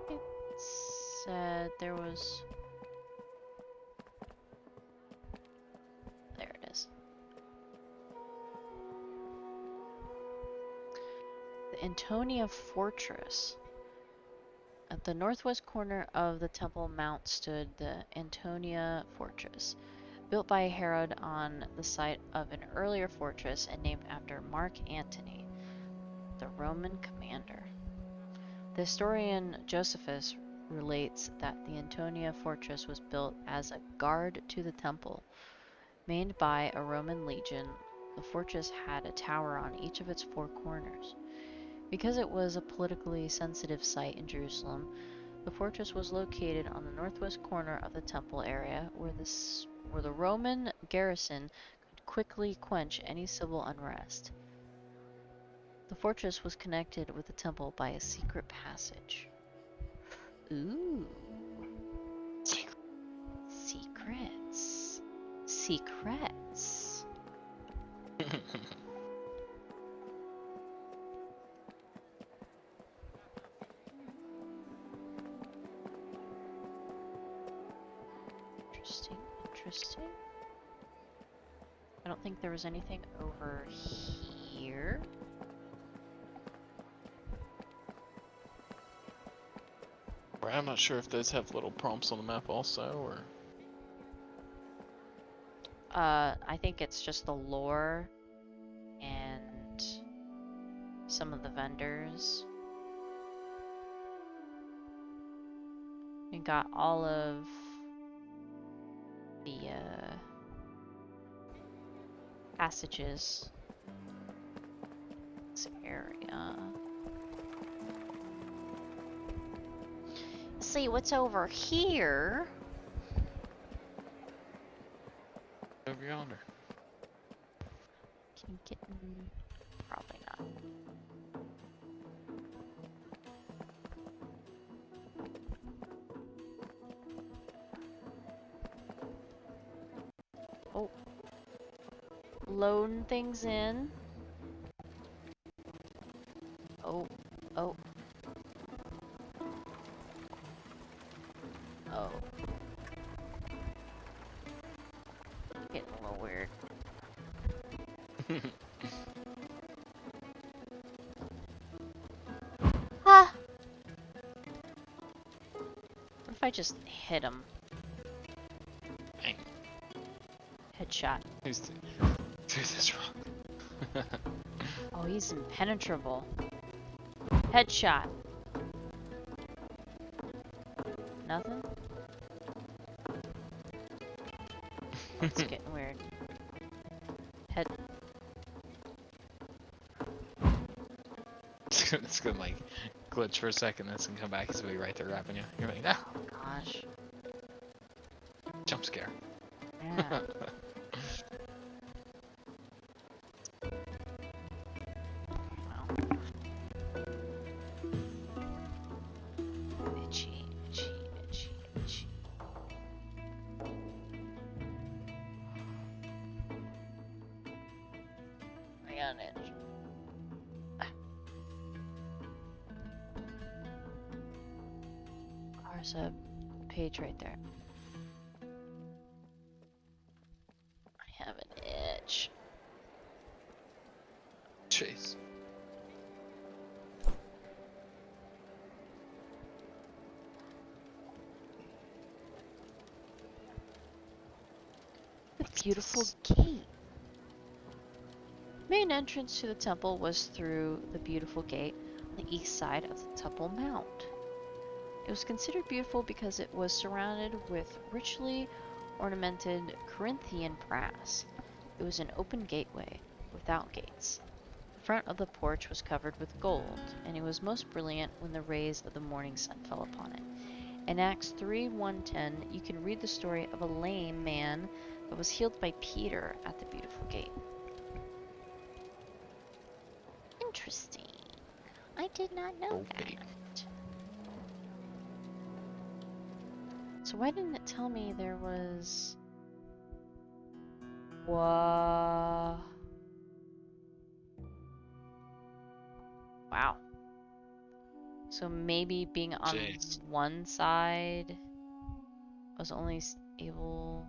It said there was... There it is. the Antonia Fortress. At the northwest corner of the Temple Mount stood the Antonia Fortress, built by Herod on the site of an earlier fortress and named after Mark Antony, the Roman commander. The historian Josephus relates that the Antonia Fortress was built as a guard to the temple. Manned by a Roman legion, the fortress had a tower on each of its four corners. Because it was a politically sensitive site in Jerusalem, the fortress was located on the northwest corner of the temple area where the Roman garrison could quickly quench any civil unrest. The fortress was connected with the temple by a secret passage. Ooh. Secrets. Secrets. Interesting, interesting. I don't think there was anything over here. Right, I'm not sure if those have little prompts on the map also, or... I think it's just the lore and some of the vendors. We got all of the passages. This area. See what's over here. Over yonder. Can you get in? Probably not. Oh. Loading things in. Oh. Oh. Oh. Getting a little weird. Ah! What if I just hit him? Dang. Headshot. Who's this rock? Oh, he's impenetrable. Headshot. Nothing? It's getting weird. Head. It's gonna like glitch for a second, that's gonna come back. He's gonna be right there wrapping you. You're like, ah, Gosh. jump scare. Yeah. Itchy, itchy, itchy, itchy. I got an itch. There's a page right there. I have an itch. Chase. The beautiful gate. Main entrance to the temple was through the beautiful gate on the east side of the Temple Mount. It was considered beautiful because it was surrounded with richly ornamented Corinthian brass. It was an open gateway, without gates. The front of the porch was covered with gold, and it was most brilliant when the rays of the morning sun fell upon it. In Acts 3:1-10, you can read the story of a lame man that was healed by Peter at the beautiful gate. Interesting. I did not know Okay. that. So why didn't it tell me there was... Whoa. Wow. So maybe being on Jeez. one side was only able...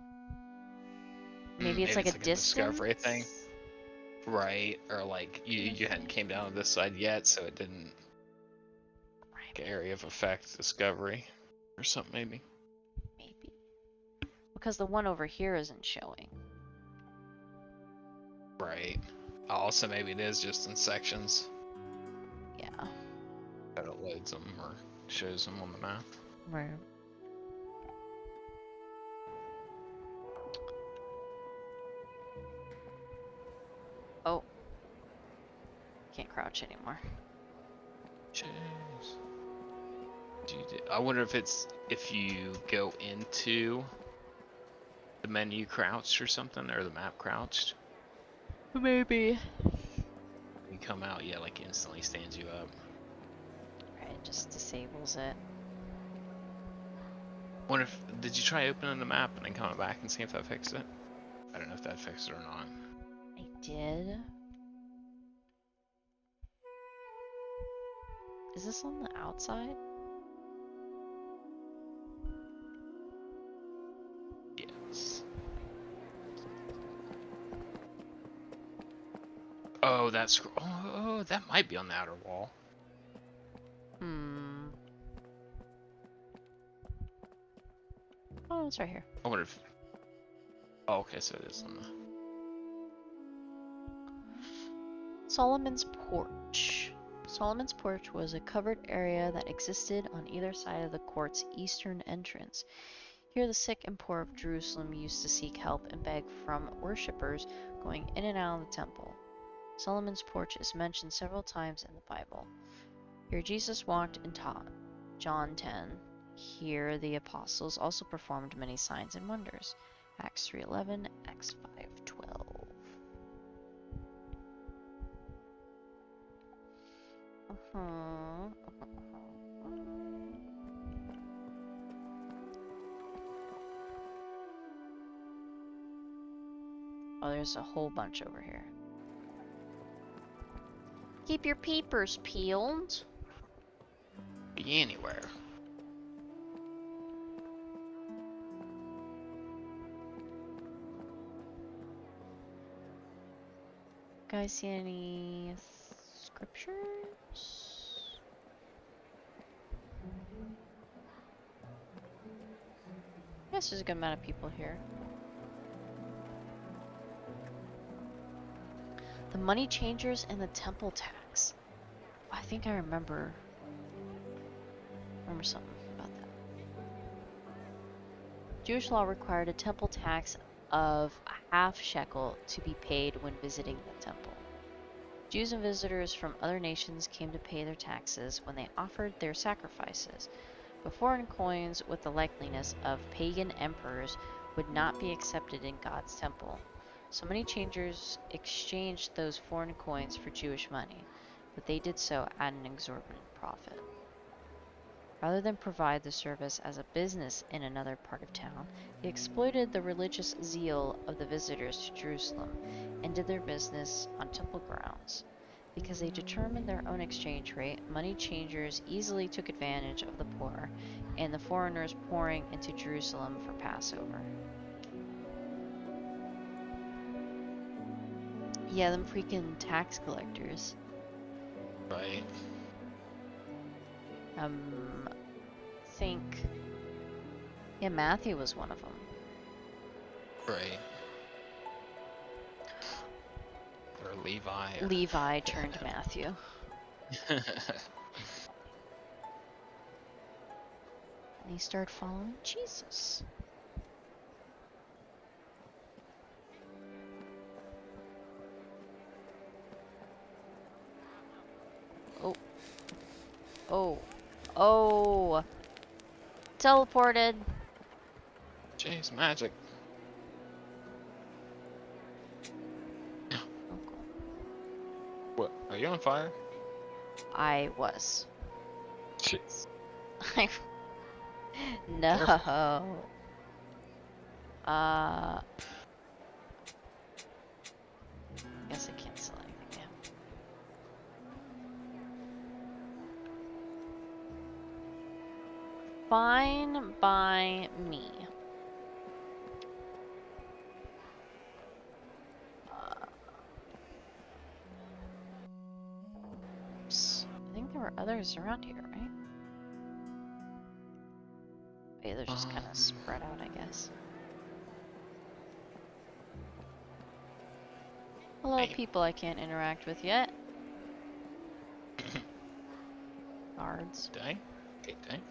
Maybe it's like a distance? discovery thing. Right, or like you hadn't came down to this side yet, so it didn't. Like area of effect discovery, or something maybe. Maybe. Because the one over here isn't showing. Right. Also, maybe it is just in sections Yeah. that it loads them or shows them on the map. Right. Oh. Can't crouch anymore. Jeez. I wonder if it's if you go into the menu crouched or something, or the map crouched. Maybe. You come out, yeah, like instantly stands you up. Right, it just disables it. Wonder if did you try opening the map and then coming back and see if that fixed it? I don't know if that fixed it or not. I did. Is this on the outside? Yes. Oh, that's oh, that might be on the outer wall. Hmm. Oh, it's right here. I wonder if. Oh, okay, so it is on the. Solomon's Porch. Solomon's Porch was a covered area that existed on either side of the court's eastern entrance. Here the sick and poor of Jerusalem used to seek help and beg from worshippers going in and out of the temple. Solomon's Porch is mentioned several times in the Bible. Here Jesus walked and taught. John 10. Here the apostles also performed many signs and wonders. Acts 3:11, Acts 5:12. Oh, there's a whole bunch over here. Keep your peepers peeled. Be anywhere. Guys, see any scriptures? Yes, there's a good amount of people here. The money changers and the temple tax. I think I remember something about that. Jewish law required a temple tax of a half shekel to be paid when visiting the temple. Jews and visitors from other nations came to pay their taxes when they offered their sacrifices, but foreign coins with the likeliness of pagan emperors would not be accepted in God's temple. So money changers exchanged those foreign coins for Jewish money, but they did so at an exorbitant profit. Rather than provide the service as a business in another part of town, they exploited the religious zeal of the visitors to Jerusalem and did their business on temple grounds. Because they determined their own exchange rate, money changers easily took advantage of the poor and the foreigners pouring into Jerusalem for Passover. Yeah, them freaking tax collectors. Right. Think. Yeah, Matthew was one of them. Right. Or Levi. Or... Levi turned Matthew. And he started following Jesus. Oh. Oh. Oh. Teleported. Jeez, magic. What? Are you on fire? I was. Jeez. No. Careful. Guess I can't sell anything now. Fine by me. are others around here, right? Yeah, they're just kind of spread out, I guess. Hello, people I can't interact with yet. Guards. Dang. Okay, dang.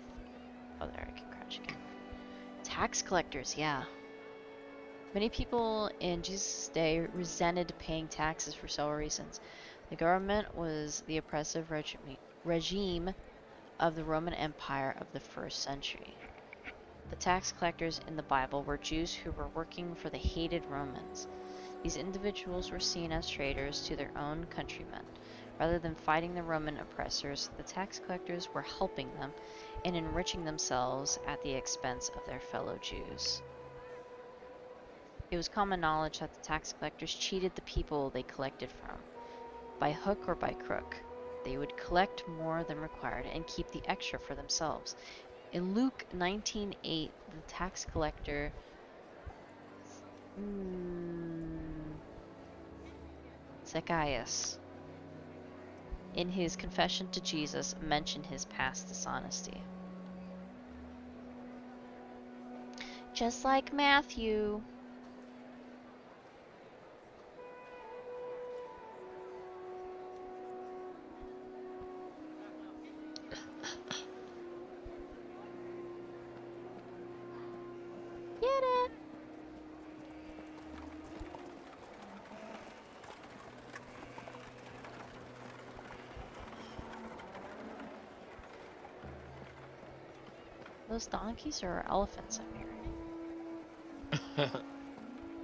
Oh, there, I can crouch again. Tax collectors, yeah. Many people in Jesus' day resented paying taxes for several reasons. The government was the oppressive regime of the Roman Empire of the 1st century. The tax collectors in the Bible were Jews who were working for the hated Romans. These individuals were seen as traitors to their own countrymen. Rather than fighting the Roman oppressors, the tax collectors were helping them and enriching themselves at the expense of their fellow Jews. It was common knowledge that the tax collectors cheated the people they collected from. By hook or by crook, they would collect more than required and keep the extra for themselves. In Luke 19:8, the tax collector Zacchaeus, in his confession to Jesus, mentioned his past dishonesty. Just like Matthew. Get it? Those donkeys or elephants I'm hearing?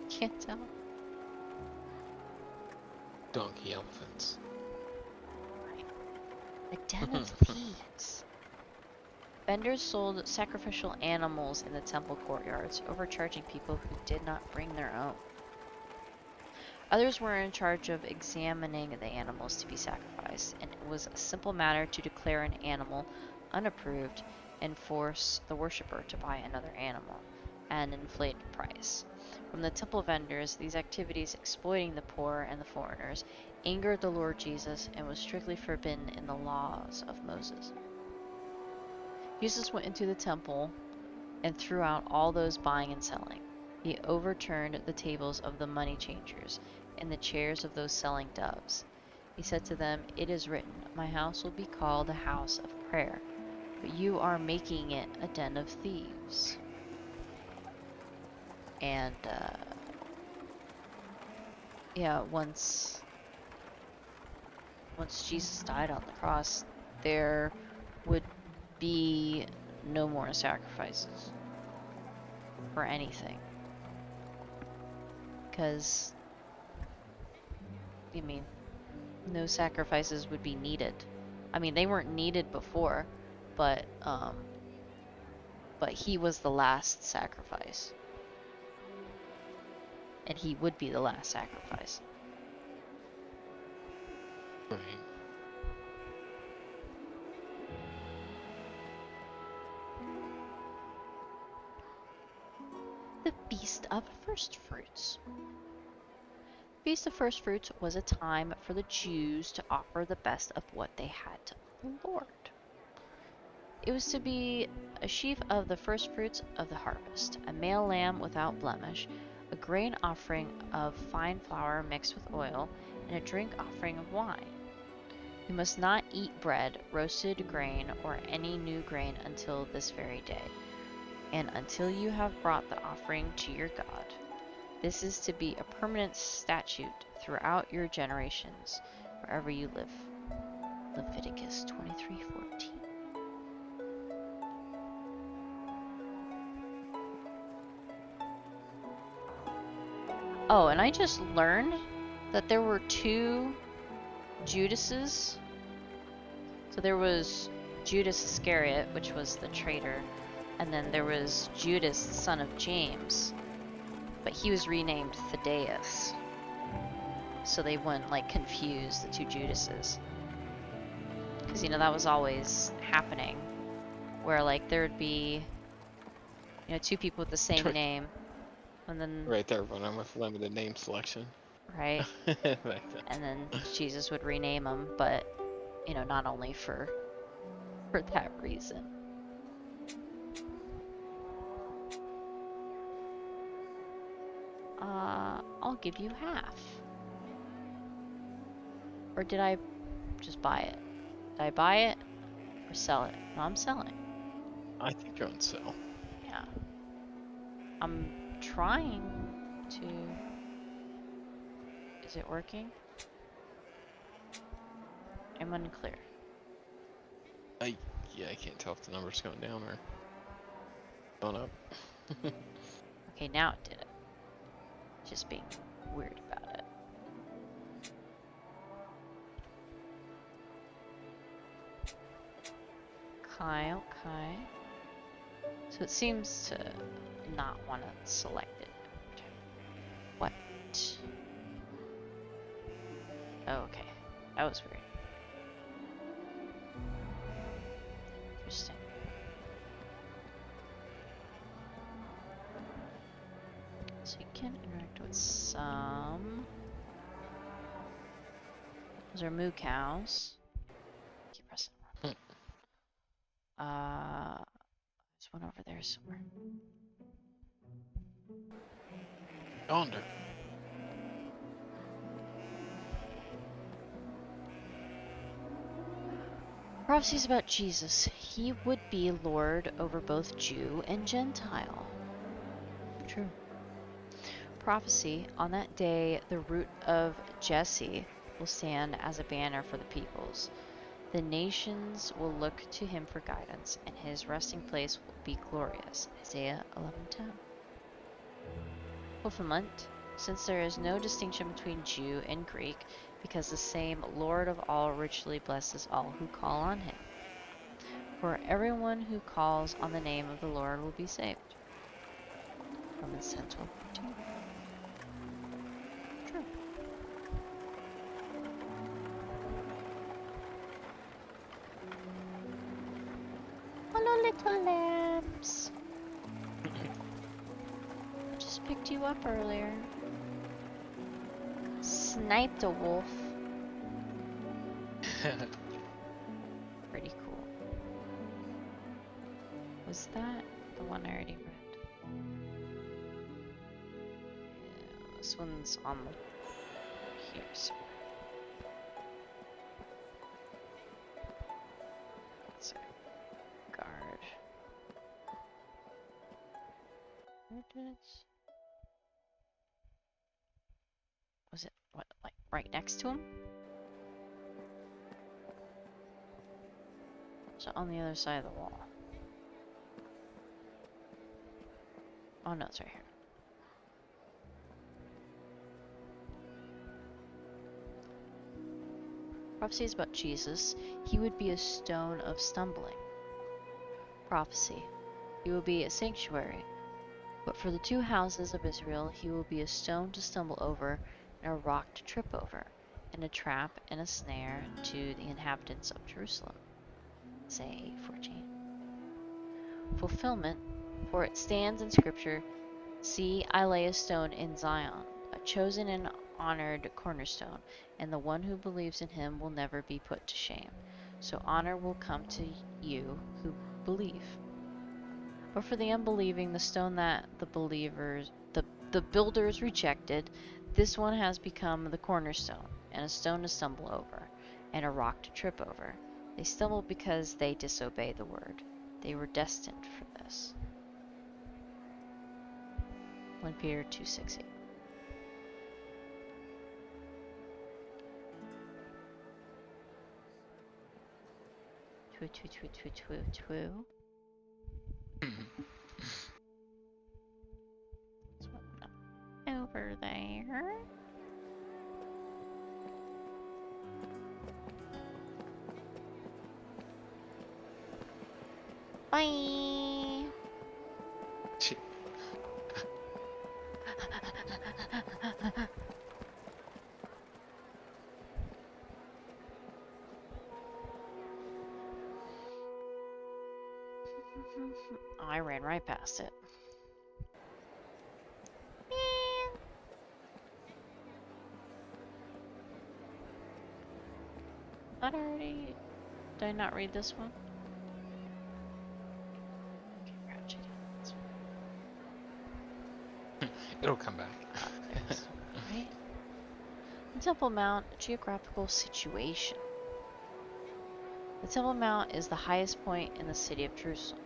Can't tell. Donkey elephants. A den of thieves. Vendors sold sacrificial animals in the temple courtyards, overcharging people who did not bring their own. Others were in charge of examining the animals to be sacrificed, and it was a simple matter to declare an animal unapproved and force the worshiper to buy another animal at an inflated price. From the temple vendors, these activities exploiting the poor and the foreigners angered the Lord Jesus and was strictly forbidden in the laws of Moses. Jesus went into the temple and threw out all those buying and selling. He overturned the tables of the money changers and the chairs of those selling doves. He said to them, "It is written, my house will be called a house of prayer, but you are making it a den of thieves." And, yeah, once Jesus died on the cross, there would be no more sacrifices for anything. Because, I mean, no sacrifices would be needed. I mean, they weren't needed before, but he was the last sacrifice. And he would be the last sacrifice. Right. The Feast of First Fruits. Feast of First Fruits was a time for the Jews to offer the best of what they had to the Lord. It was to be a sheaf of the first fruits of the harvest, a male lamb without blemish, a grain offering of fine flour mixed with oil, and a drink offering of wine. You must not eat bread, roasted grain, or any new grain until this very day, and until you have brought the offering to your God. This is to be a permanent statute throughout your generations, wherever you live. Leviticus 23:14. Oh, and I just learned that there were two Judases. So there was Judas Iscariot, which was the traitor, and then there was Judas, the son of James, but he was renamed Thaddeus, so they wouldn't like confuse the two Judases, because you know that was always happening, where like there would be, you know, two people with the same name, and then Right there, running with limited name selection. right, Back then. and then Jesus would rename them, but you know, not only for for that reason. I'll give you half. Or did I just buy it? Did I buy it or sell it? No, I'm selling. I think you're on sale. Yeah. I'm trying to... Is it working? I'm unclear. Yeah, I can't tell if the number's going down or going up. Okay, now it did it. Just being weird about it. Okay. So it seems to not want to select it. What? Oh, okay. That was weird. Interesting. So you can interact with some. Those are moo cows. Keep pressing. There's one over there somewhere. Yonder. Prophecies about Jesus. He would be Lord over both Jew and Gentile. True. Prophecy. On that day, the root of Jesse will stand as a banner for the peoples. The nations will look to him for guidance, and his resting place will be glorious. Isaiah 11:10. Fulfillment. Since there is no distinction between Jew and Greek, because the same Lord of all richly blesses all who call on him. For everyone who calls on the name of the Lord will be saved. Romans 10:12-13. True. Hello, little lambs. I just picked you up earlier. Sniped a wolf. Pretty cool. Was that the one I already read? Yeah, this one's on here somewhere. That's a guard. Where did it? Was it what, like right next to him? So on the other side of the wall. Oh no, it's right here. Prophecies about Jesus. He would be a stone of stumbling. Prophecy. He will be a sanctuary. But for the two houses of Israel, he will be a stone to stumble over and a rock to trip over, and a trap and a snare to the inhabitants of Jerusalem. Isaiah 8:14. Fulfillment. For it stands in Scripture, see, I lay a stone in Zion, a chosen and honored cornerstone, and the one who believes in him will never be put to shame. So honor will come to you who believe. But for the unbelieving, the stone that the builders rejected, this one has become the cornerstone, and a stone to stumble over, and a rock to trip over. They stumble because they disobey the word. They were destined for this. 1 Peter 2:6-8. Twoo. Over there. Bye. I ran right past it. Did I not read this one? It'll come back. There it is. Right? The Temple Mount, geographical situation. The Temple Mount is the highest point in the city of Jerusalem.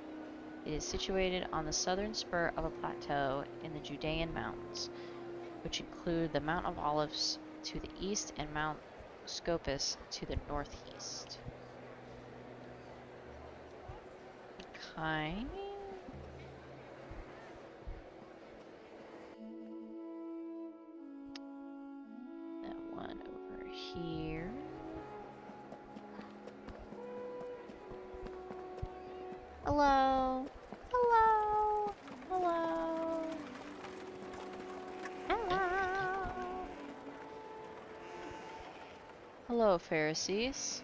It is situated on the southern spur of a plateau in the Judean mountains, which include the Mount of Olives to the east and Mount Scopus to the northeast. Okay. That one over here. Hello. Hello. Hello. Hello. Hello, Pharisees.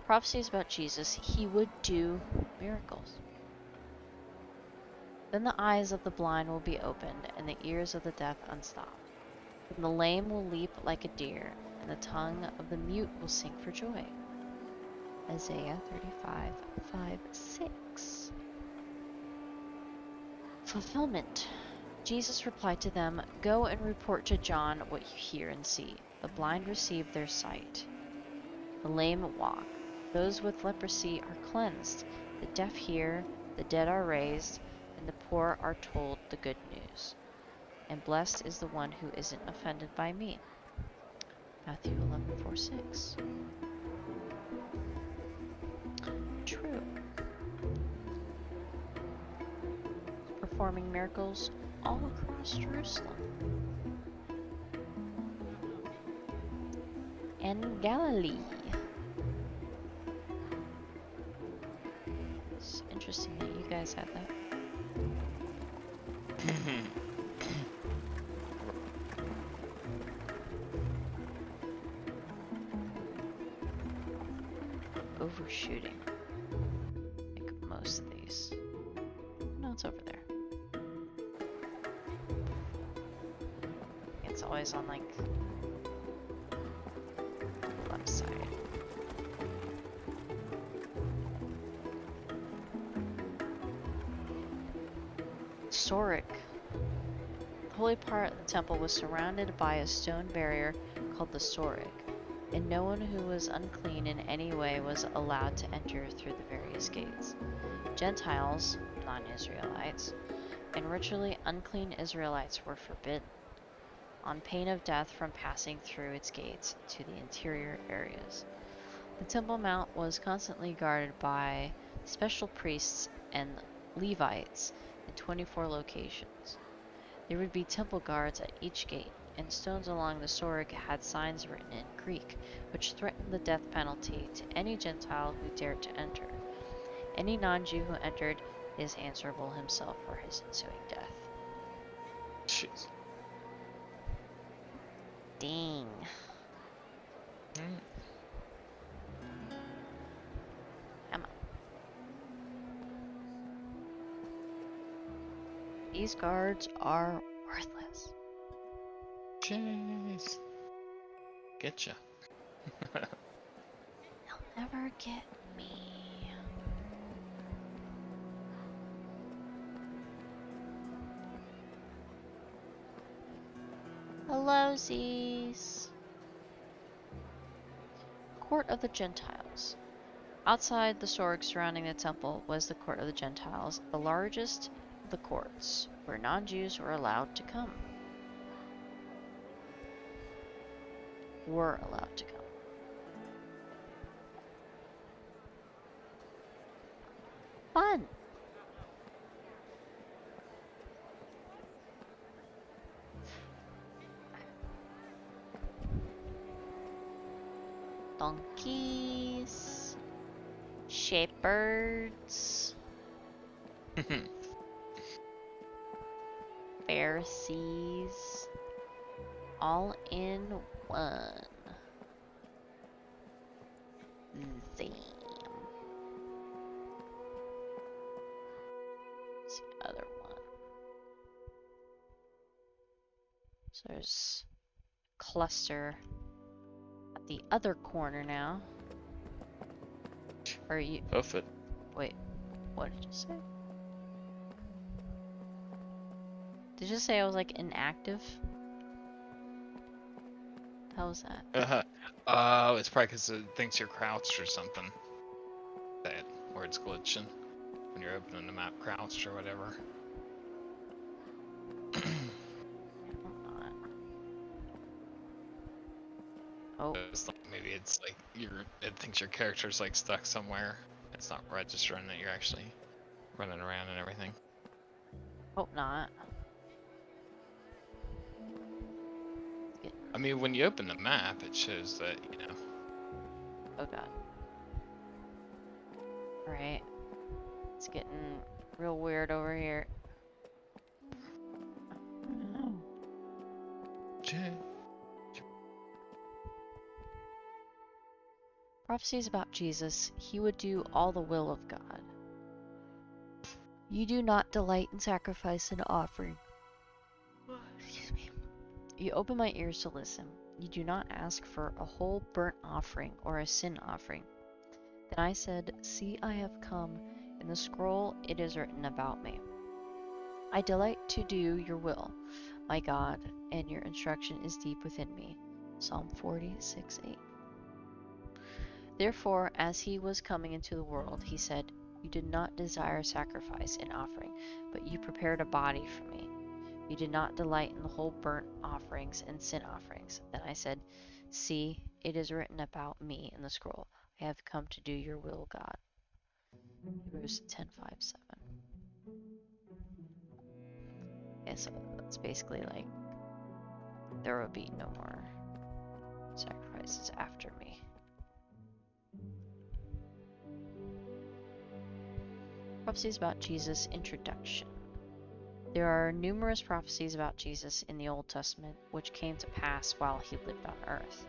Prophecies about Jesus, he would do miracles. Then the eyes of the blind will be opened, and the ears of the deaf unstopped. Then the lame will leap like a deer, and the tongue of the mute will sing for joy. Isaiah 35:5-6. Fulfillment. Jesus replied to them, "Go and report to John what you hear and see. The blind receive their sight. The lame walk. Those with leprosy are cleansed. The deaf hear. The dead are raised. And the poor are told the good news. And blessed is the one who isn't offended by me." Matthew 11:4-6. True. Performing miracles all across Jerusalem and Galilee. It's interesting that you guys had that. Overshooting. Like most of these. No, it's over there. It's always on like the left side. Historic. The holy part of the temple was surrounded by a stone barrier called the Sorek, and no one who was unclean in any way was allowed to enter through the various gates. Gentiles, non-Israelites, and ritually unclean Israelites were forbidden, on pain of death from passing through its gates to the interior areas. The Temple Mount was constantly guarded by special priests and Levites in 24 locations. There would be temple guards at each gate, and stones along the Sorek had signs written in Greek, which threatened the death penalty to any Gentile who dared to enter. Any non-Jew who entered is answerable himself for his ensuing death. Jeez. Dang. Come on. These guards are worthless. Jeez. Getcha. They'll never get me. Hello, Z's. Court of the Gentiles. Outside the Sorek surrounding the temple was the Court of the Gentiles, the largest of the courts, where non-Jews were allowed to come. Were allowed to come. Fun! Donkeys, shepherds, Pharisees, all in one. Zam. What's the other one? So there's cluster at the other corner now. Or you Buffett. wait, what did you say? Did you say I was like inactive? How was that? It's probably because it thinks you're crouched or something. That or it's glitching when you're opening the map crouched or whatever. Oh. Maybe it's like it thinks your character's like stuck somewhere. It's not registering that you're actually running around and everything. Hope not. I mean, when you open the map, it shows that, you know. Oh god. Alright. It's getting real weird over here. Prophecies about Jesus. He would do all the will of God. You do not delight in sacrifice and offering. Excuse me. You open my ears to listen. You do not ask for a whole burnt offering or a sin offering. Then I said, see, I have come. In the scroll it is written about me. I delight to do your will, my God, and your instruction is deep within me. Psalm 46:8. Therefore, as he was coming into the world, he said, you did not desire sacrifice and offering, but you prepared a body for me. You did not delight in the whole burnt offerings and sin offerings. Then I said, see, it is written about me in the scroll. I have come to do your will, God. Hebrews 10:5-7. Yeah, so it's basically like there will be no more sacrifices after me. Prophecies about Jesus. Introduction. There are numerous prophecies about Jesus in the Old Testament which came to pass while he lived on earth.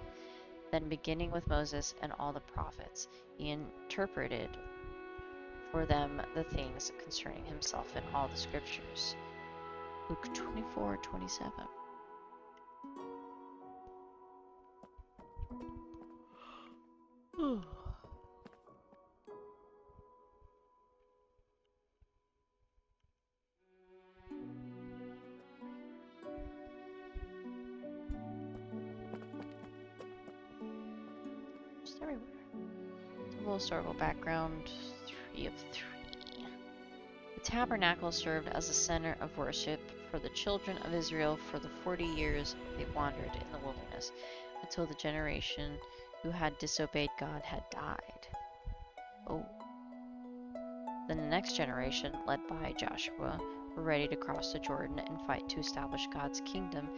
Then, beginning with Moses and all the prophets, he interpreted for them the things concerning himself in all the scriptures. Luke 24:27. Just everywhere. Simple historical background. 3 of 3. The tabernacle served as a center of worship for the children of Israel for the 40 years they wandered in the wilderness, until the generation who had disobeyed God had died. Oh. Then the next generation, led by Joshua, were ready to cross the Jordan and fight to establish God's kingdom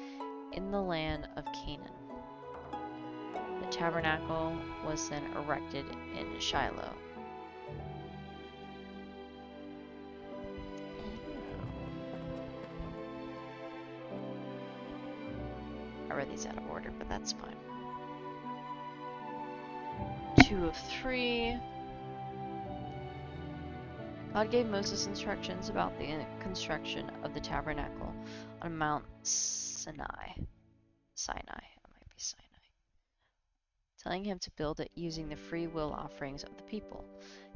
in the land of Canaan. The tabernacle was then erected in Shiloh. I read these out of order, but that's fine. 2 of 3. God gave Moses instructions about the construction of the tabernacle on Mount Sinai. It might be Sinai. Telling him to build it using the free will offerings of the people.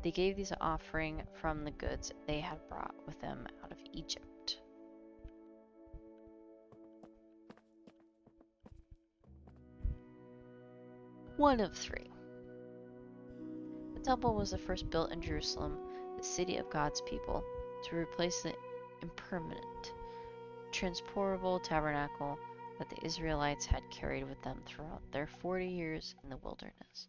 They gave these offering from the goods they had brought with them out of Egypt. One of 3. The temple was the first built in Jerusalem, the city of God's people, to replace the impermanent, transportable tabernacle that the Israelites had carried with them throughout their 40 years in the wilderness.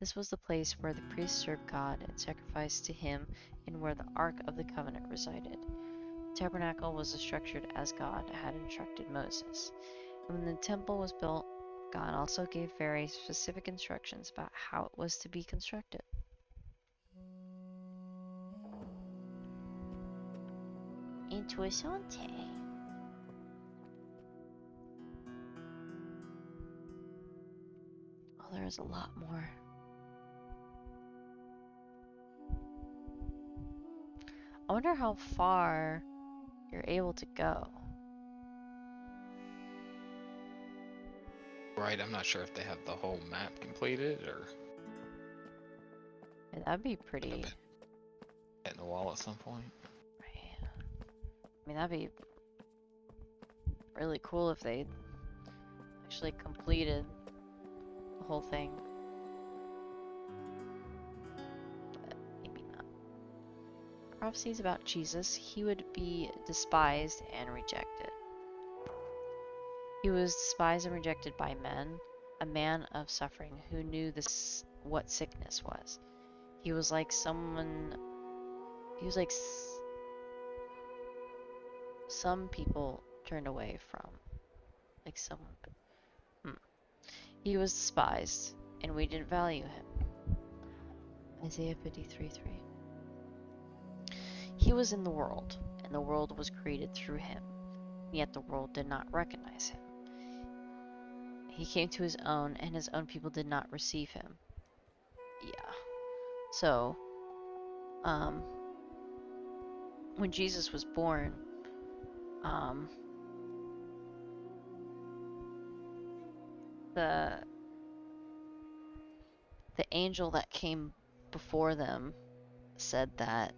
This was the place where the priests served God and sacrificed to him, and where the Ark of the Covenant resided. The tabernacle was structured as God had instructed Moses. And when the temple was built, God also gave very specific instructions about how it was to be constructed. Interessante. Oh, there is a lot more. I wonder how far you're able to go. Right, I'm not sure if they have the whole map completed or. Yeah, that'd be pretty. Hitting the wall at some point. Right. I mean, that'd be really cool if they actually completed the whole thing. But maybe not. Prophecies about Jesus, he would be despised and rejected. He was despised and rejected by men, a man of suffering who knew what sickness was. He was like someone, he was like some people turned away from. Like someone. He was despised, and we didn't value him. Isaiah 53:3. He was in the world, and the world was created through him, yet the world did not recognize him. He came to his own, and his own people did not receive him. Yeah. So, when Jesus was born, the angel that came before them said that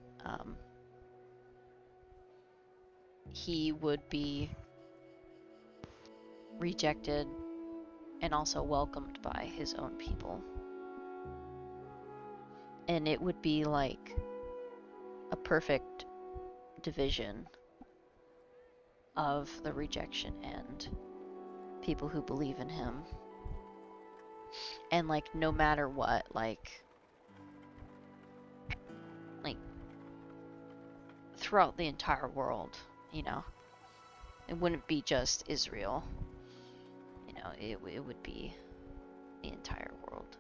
he would be rejected and also welcomed by his own people. And it would be like a perfect division of the rejection and people who believe in him. And like no matter what, like throughout the entire world, you know, it wouldn't be just Israel, you know, it would be the entire world.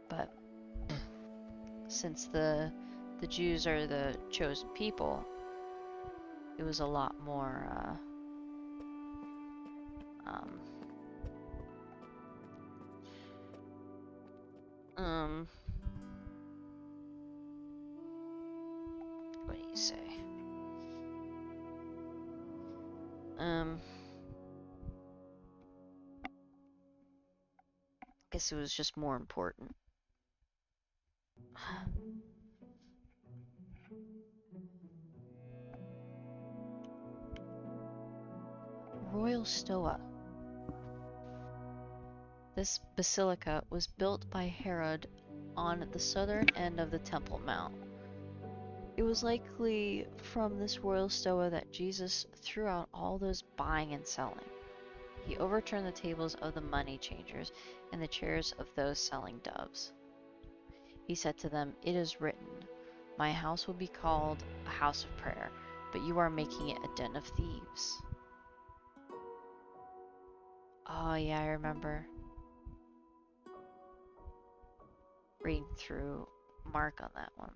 But since the Jews are the chosen people, it was a lot more what do you say? Guess it was just more important. Royal Stoa. This basilica was built by Herod on the southern end of the Temple Mount. It was likely from this royal stoa that Jesus threw out all those buying and selling. He overturned the tables of the money changers and the chairs of those selling doves. He said to them, "It is written, my house will be called a house of prayer, but you are making it a den of thieves." Oh yeah, I remember reading through Mark on that one.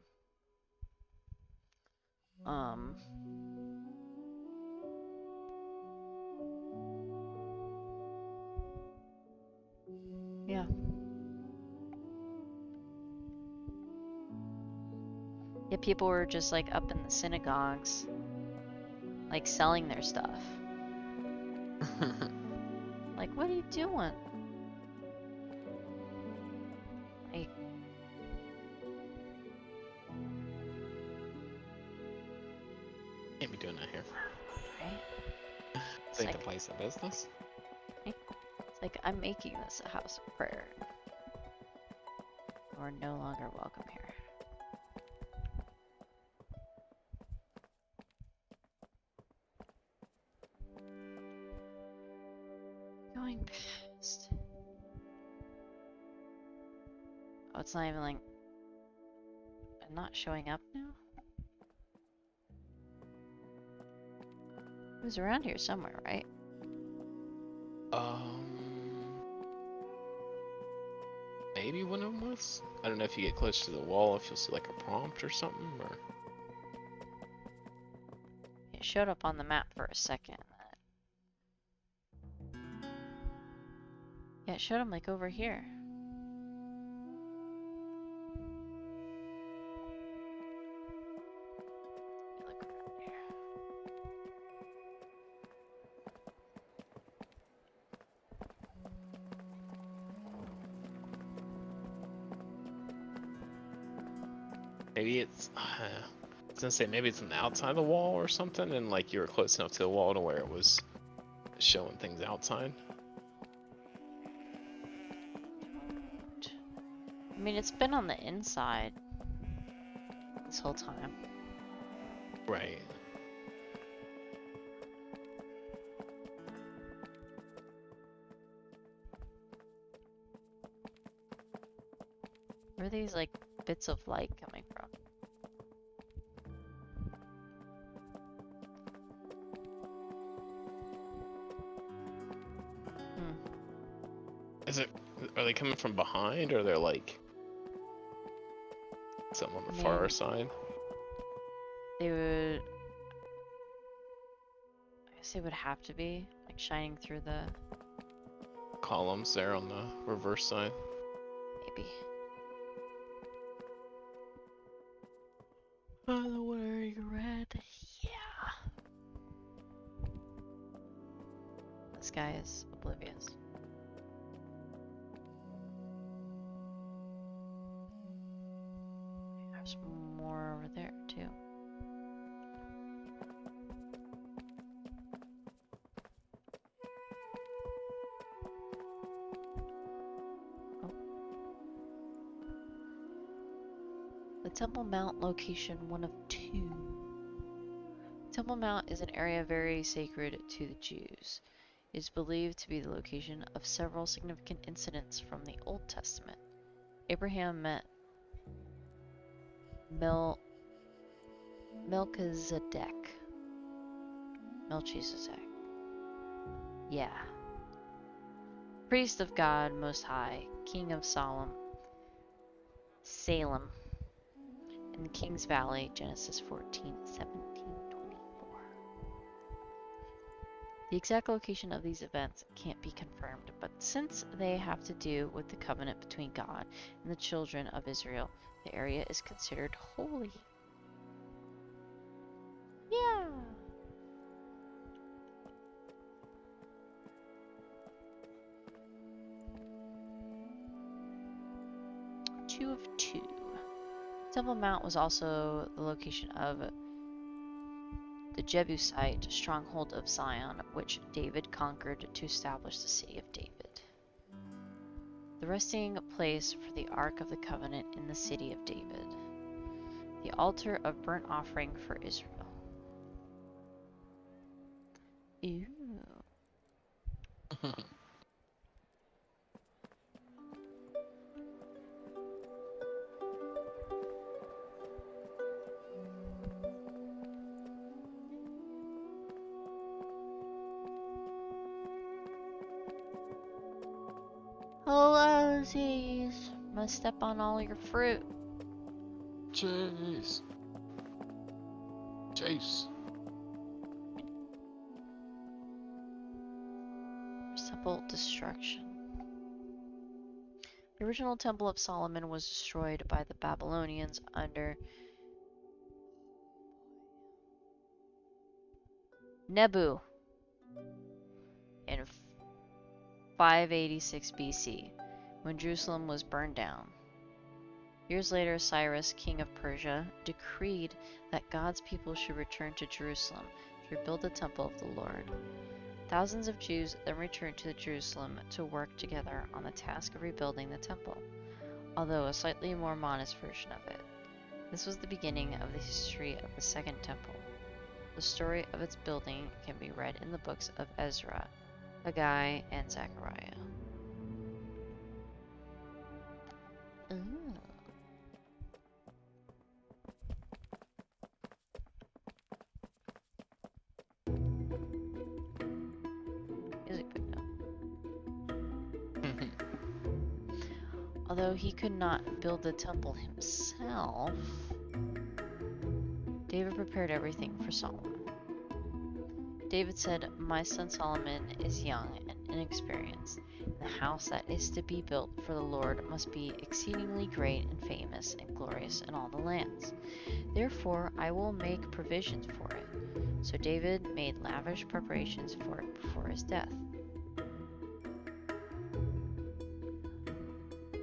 Yeah. Yeah, people were just like up in the synagogues, like selling their stuff. Like, what are you doing? Like, Can't be doing that here. right? This ain't the place of business. It's like, I'm making this a house of prayer. We're no longer welcome here. Going past. Oh, it's not even like... I'm not showing up now? It was around here somewhere, right? Maybe one of them was. I don't know if you get close to the wall, if you'll see like a prompt or something, or... It showed up on the map for a second. Yeah, it showed up like over here. Look around here. Maybe it's was gonna say maybe it's on the outside of the wall or something, and like you were close enough to the wall to where it was showing things outside. I mean, it's been on the inside this whole time. Right. Where are these like bits of light coming from? Is it? Are they coming from behind, or they're like something on the far Maybe. side? They would. I guess they would have to be like shining through the. Columns there on the reverse side. Maybe. By the way, red. Yeah. This guy is oblivious. There's more over there too. Oh. The Temple Mount location, one of two. Temple Mount is an area very sacred to the Jews. It is believed to be the location of several significant incidents from the Old Testament. Abraham met Melchizedek. Yeah. Priest of God Most High, King of Salem, in the King's Valley, Genesis 14:17-24. The exact location of these events can't be confirmed, but since they have to do with the covenant between God and the children of Israel, the area is considered holy. Yeah. Two of two. Temple Mount was also the location of the Jebusite stronghold of Zion, which David conquered to establish the city of David. The resting place for the Ark of the Covenant in the city of David. The altar of burnt offering for Israel. Ew. Hello, Z's. Must step on all your fruit. Chase. Chase. Simple destruction. The original Temple of Solomon was destroyed by the Babylonians under Nebu in 586 BC, when Jerusalem was burned down. Years later, Cyrus, king of Persia, decreed that God's people should return to Jerusalem to rebuild the temple of the Lord. Thousands of Jews then returned to Jerusalem to work together on the task of rebuilding the temple, although a slightly more modest version of it. This was the beginning of the history of the Second Temple. The story of its building can be read in the books of Ezra, Haggai, and Zechariah. Ooh. Music picked up. Although he could not build the temple himself, David prepared everything for Solomon. David said, "My son Solomon is young and inexperienced. The house that is to be built for the Lord must be exceedingly great and famous and glorious in all the lands. Therefore, I will make provisions for it." So David made lavish preparations for it before his death.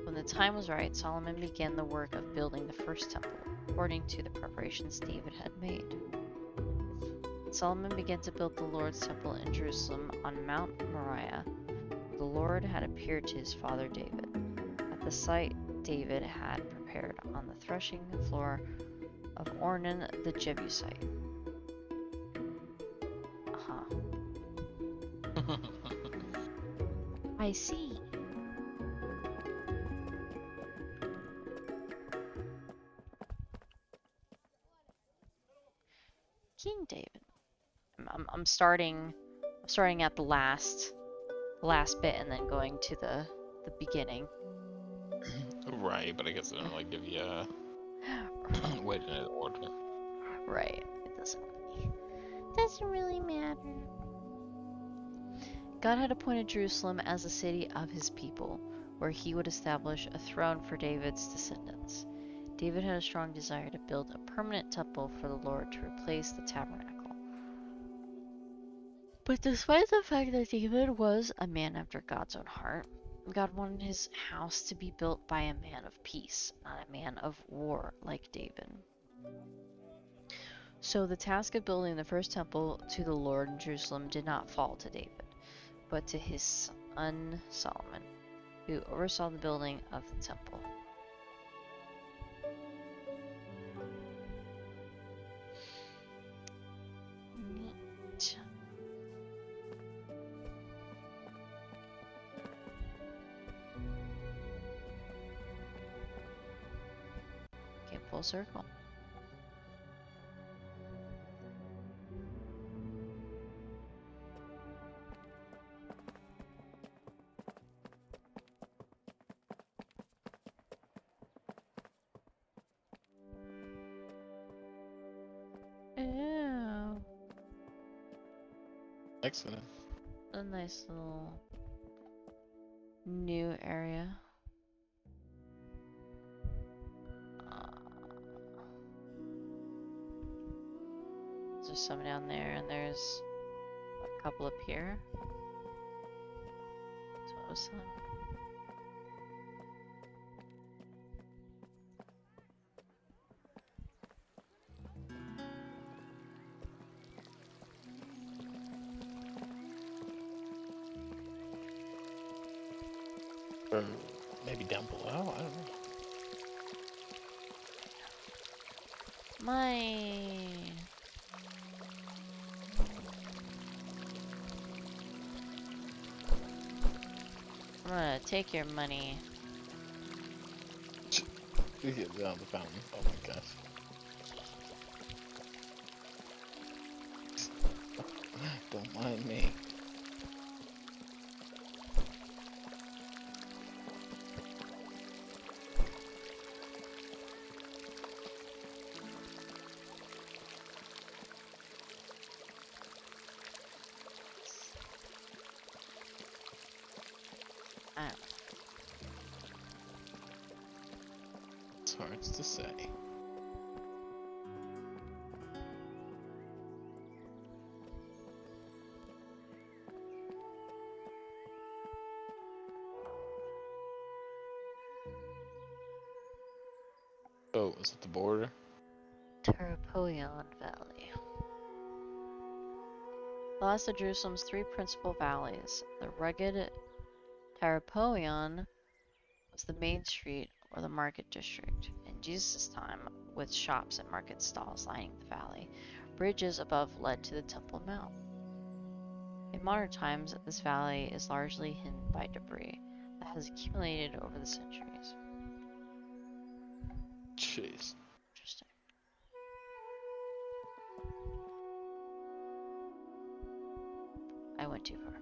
When the the time was right, Solomon began the work of building the first temple, according to the preparations David had made. Solomon began to build the Lord's temple in Jerusalem on Mount Moriah. The Lord had appeared to his father David at the site David had prepared on the threshing floor of Ornan the Jebusite. I see. King David. I'm starting at the last bit and then going to the beginning. Right, but I guess it don't really give you a way to know the order. Right. It doesn't really matter. God had appointed Jerusalem as the city of his people, where he would establish a throne for David's descendants. David had a strong desire to build a permanent temple for the Lord to replace the tabernacle. But despite the fact that David was a man after God's own heart, God wanted his house to be built by a man of peace, not a man of war like David. So the task of building the first temple to the Lord in Jerusalem did not fall to David, but to his son Solomon, who oversaw the building of the temple. Neat. Okay, full circle. Ew. Excellent. A nice little new area. There's some down there, and there's a couple up here. That's what I was saying. Or maybe down below, I don't know. I'm gonna take your money. Please get down the fountain. Oh my gosh. Don't mind me. It's hard to say. Oh, is it the border? Tarapoion Valley. The last of Jerusalem's three principal valleys, the rugged Tarapoion was the main street or the market district. In Jesus' time, with shops and market stalls lining the valley, bridges above led to the Temple Mount. In modern times, this valley is largely hidden by debris that has accumulated over the centuries. Jeez. Interesting. I went too far.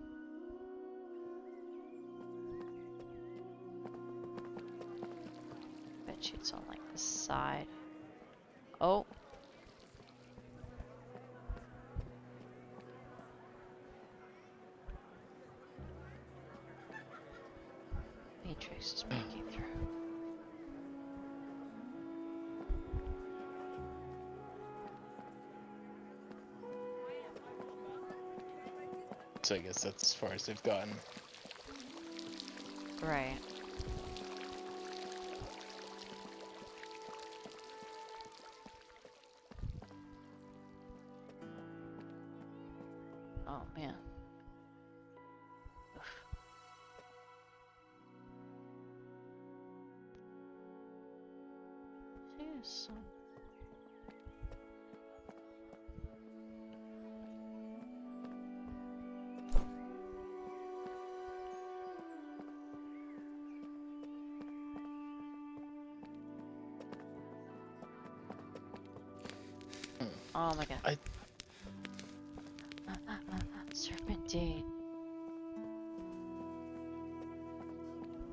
Bet you it's on like the side. Oh. Matrix is breaking through. So I guess that's as far as they've gotten. Right. Oh man. Jeez. Oh my god. Serpentine.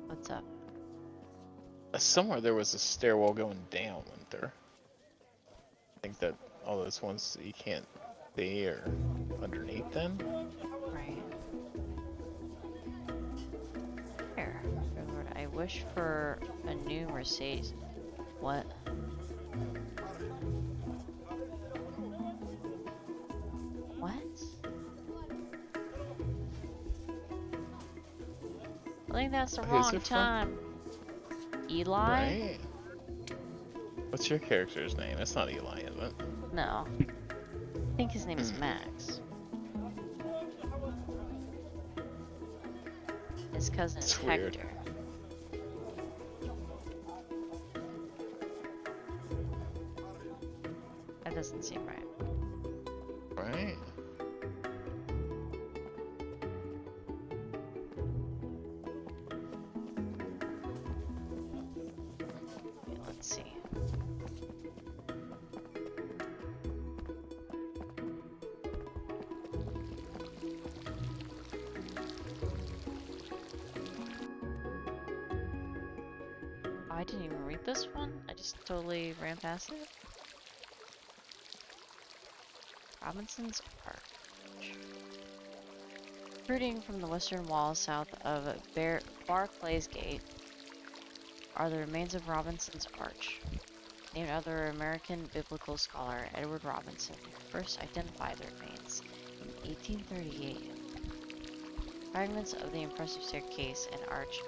What's up? Somewhere there was a stairwell going down, wasn't there? I think that all those ones that you can't see are underneath them. Right. Here. Lord, I wish for a new Mercedes. What? What? I think that's the Who's wrong it from? time. Eli? Right. What's your character's name? It's not Eli, is it? No. I think his name is Max. His cousin is It's weird. Hector. That doesn't seem right. Right. Okay, let's see. I didn't even read this one. I just totally ran past it. Robinson's Arch. Protruding from the western wall south of Barclays Gate are the remains of Robinson's Arch, named after American biblical scholar Edward Robinson, who first identified the remains in 1838. Fragments of the impressive staircase and arch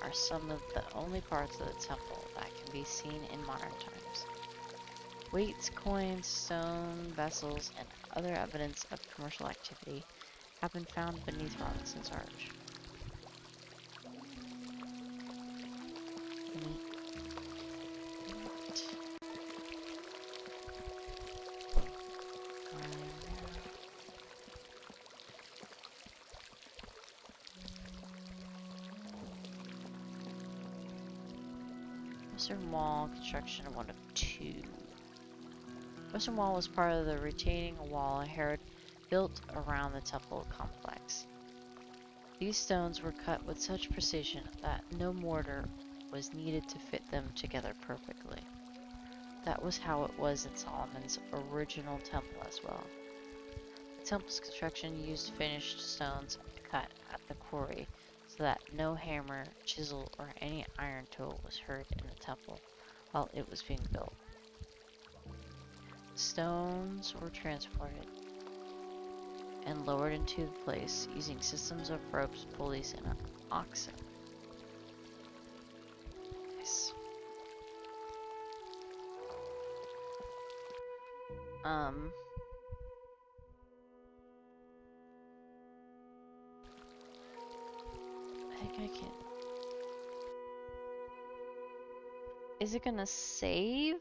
are some of the only parts of the temple that can be seen in modern times. Weights, coins, stone vessels, and other evidence of commercial activity have been found beneath Robinson's Arch. Western Wall construction one of two. Western Wall was part of the retaining wall Herod built around the temple complex. These stones were cut with such precision that no mortar was needed to fit them together perfectly. That was how it was in Solomon's original temple as well. The temple's construction used finished stones cut at the quarry so that no hammer, chisel, or any iron tool was heard in the temple while it was being built. Stones were transported and lowered into place using systems of ropes, pulleys, and oxen. Nice. I think I can. Is it gonna save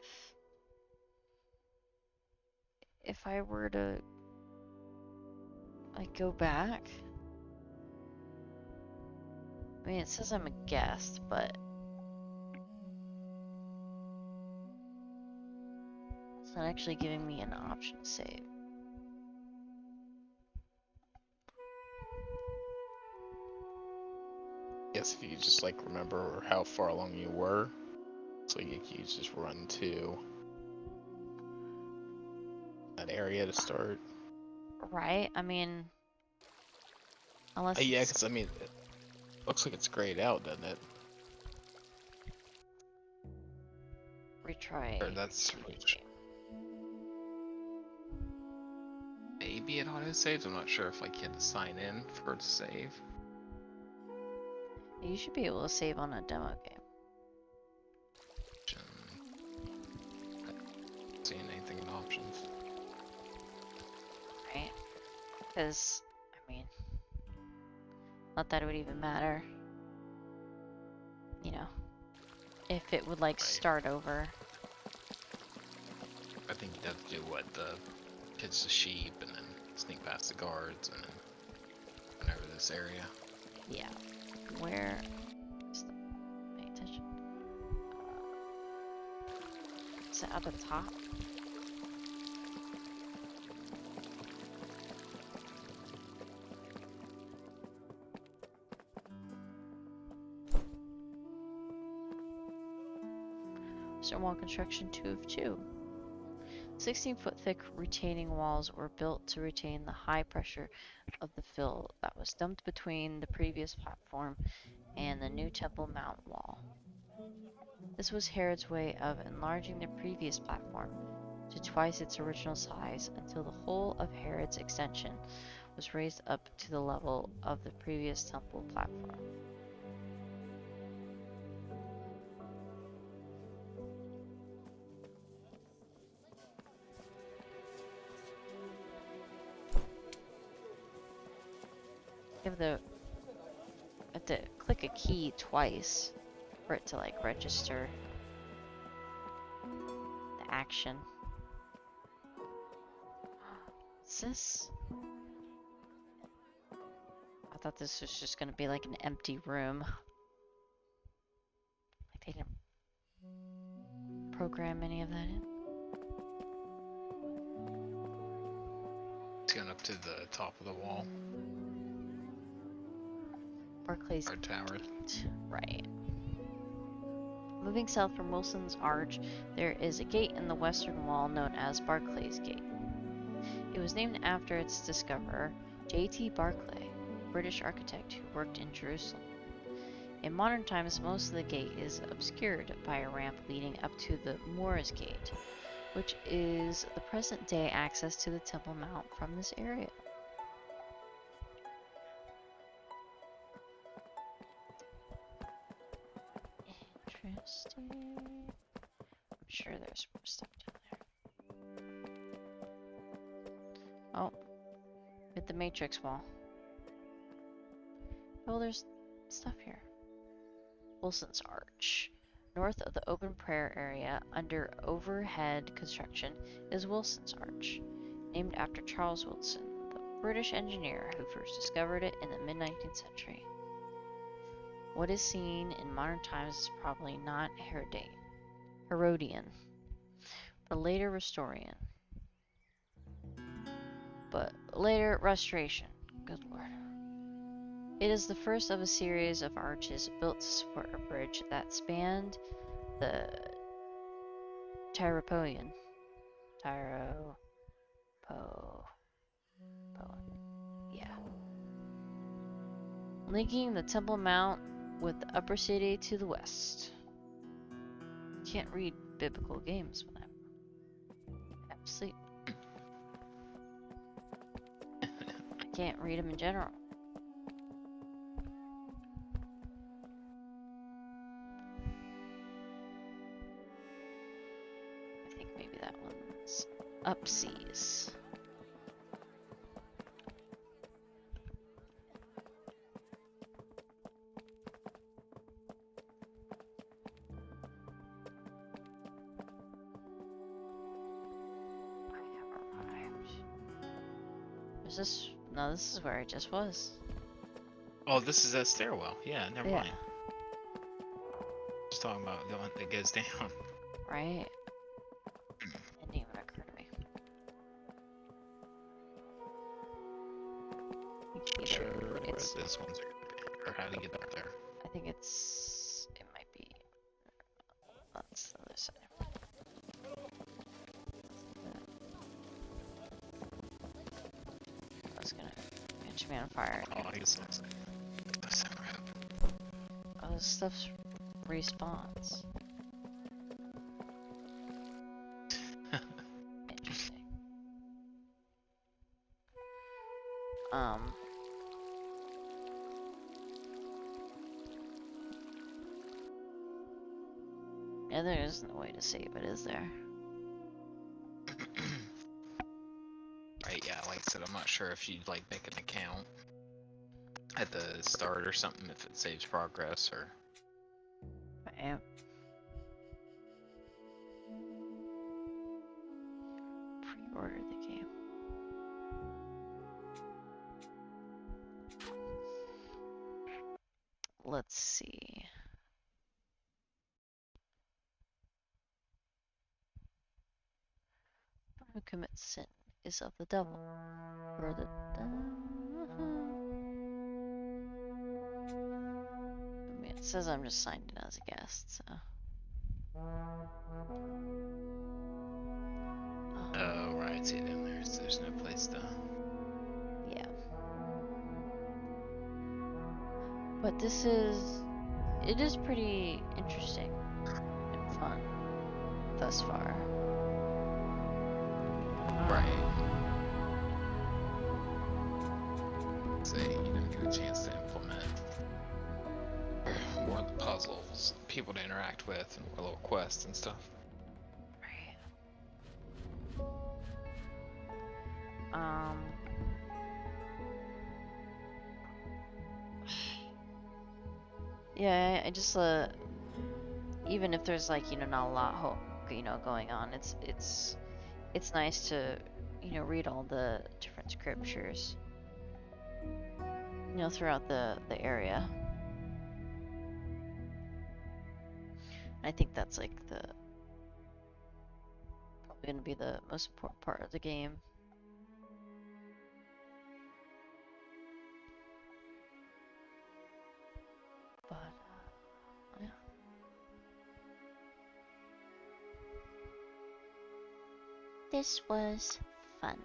if I were to like go back? I mean, it says I'm a guest, but it's not actually giving me an option to save. Guess if you just like remember how far along you were, so you just run to that area to start. Right? I mean, unless Yeah, it's- because I mean, it looks like it's grayed out, doesn't it? retry. Or that's maybe it auto saves. I'm not sure if like you had to sign in for it to save. You should be able to save on a demo game. Seeing anything in options. Right? Because mean, not that it would even matter. You know, if it would like Right. start over. I think you'd have to do what, the pitch the sheep and then sneak past the guards and then run over this area. Yeah. Where is the, pay attention. Is it at the top? Stonewall construction 2 of 2. 16-foot thick retaining walls were built to retain the high pressure of the fill that was dumped between the previous platform and the new Temple Mount wall. This was Herod's way of enlarging the previous platform to twice its original size until the whole of Herod's extension was raised up to the level of the previous temple platform. You have to click a key twice for it to like register the action. What's this? I thought this was just gonna be like an empty room. Like they didn't program any of that in. It's going up to the top of the wall. Barclays Guard tower. Right. Moving south from Wilson's Arch, there is a gate in the western wall known as Barclay's Gate. It was named after its discoverer, J.T. Barclay, a British architect who worked in Jerusalem. In modern times, most of the gate is obscured by a ramp leading up to the Moor's Gate, which is the present-day access to the Temple Mount from this area. Interesting. I'm sure there's more stuff down there. Oh, hit the matrix wall. Oh, there's stuff here. Wilson's Arch. North of the open prayer area, under overhead construction, is Wilson's Arch, named after Charles Wilson, the British engineer who first discovered it in the mid-19th century. What is seen in modern times is probably not Herodian, but later Restoration. Good lord. It is the first of a series of arches built to support a bridge that spanned the Tyropoeon. Yeah. Linking the Temple Mount with the upper city to the west. Can't read biblical games when I'm asleep. I can't read them in general. I think maybe that one's Upseas. Is this? No, this is where I just was. Oh, this is a stairwell. Yeah, never Yeah. mind. Just talking about the one that goes down. Right? Didn't even occur to me. Sure, It's, this one's or how to get up there. I think it might be, that's the other side. I was gonna catch me on fire. Oh, I guess that's the rope. Oh, this stuff respawns. Interesting. Yeah, there isn't a way to save it, is there? Right, yeah, like I said, I'm not sure if you'd like make an account at the start or something if it saves progress or. Right. Pre-order the game. Let's see. Who commits sin is of the devil. Or the I mean, it says I'm just signed in as a guest, so. Oh, right, see it in there, so there's no place to. Yeah. But this is, it is pretty interesting and fun thus far. Right. So you don't get a chance to implement more of the puzzles, people to interact with, and more little quests and stuff. Right. Yeah, I just even if there's like not a lot going on, it's nice to read all the different scriptures throughout the area. I think that's like the probably gonna be the most important part of the game. But yeah. This was fun.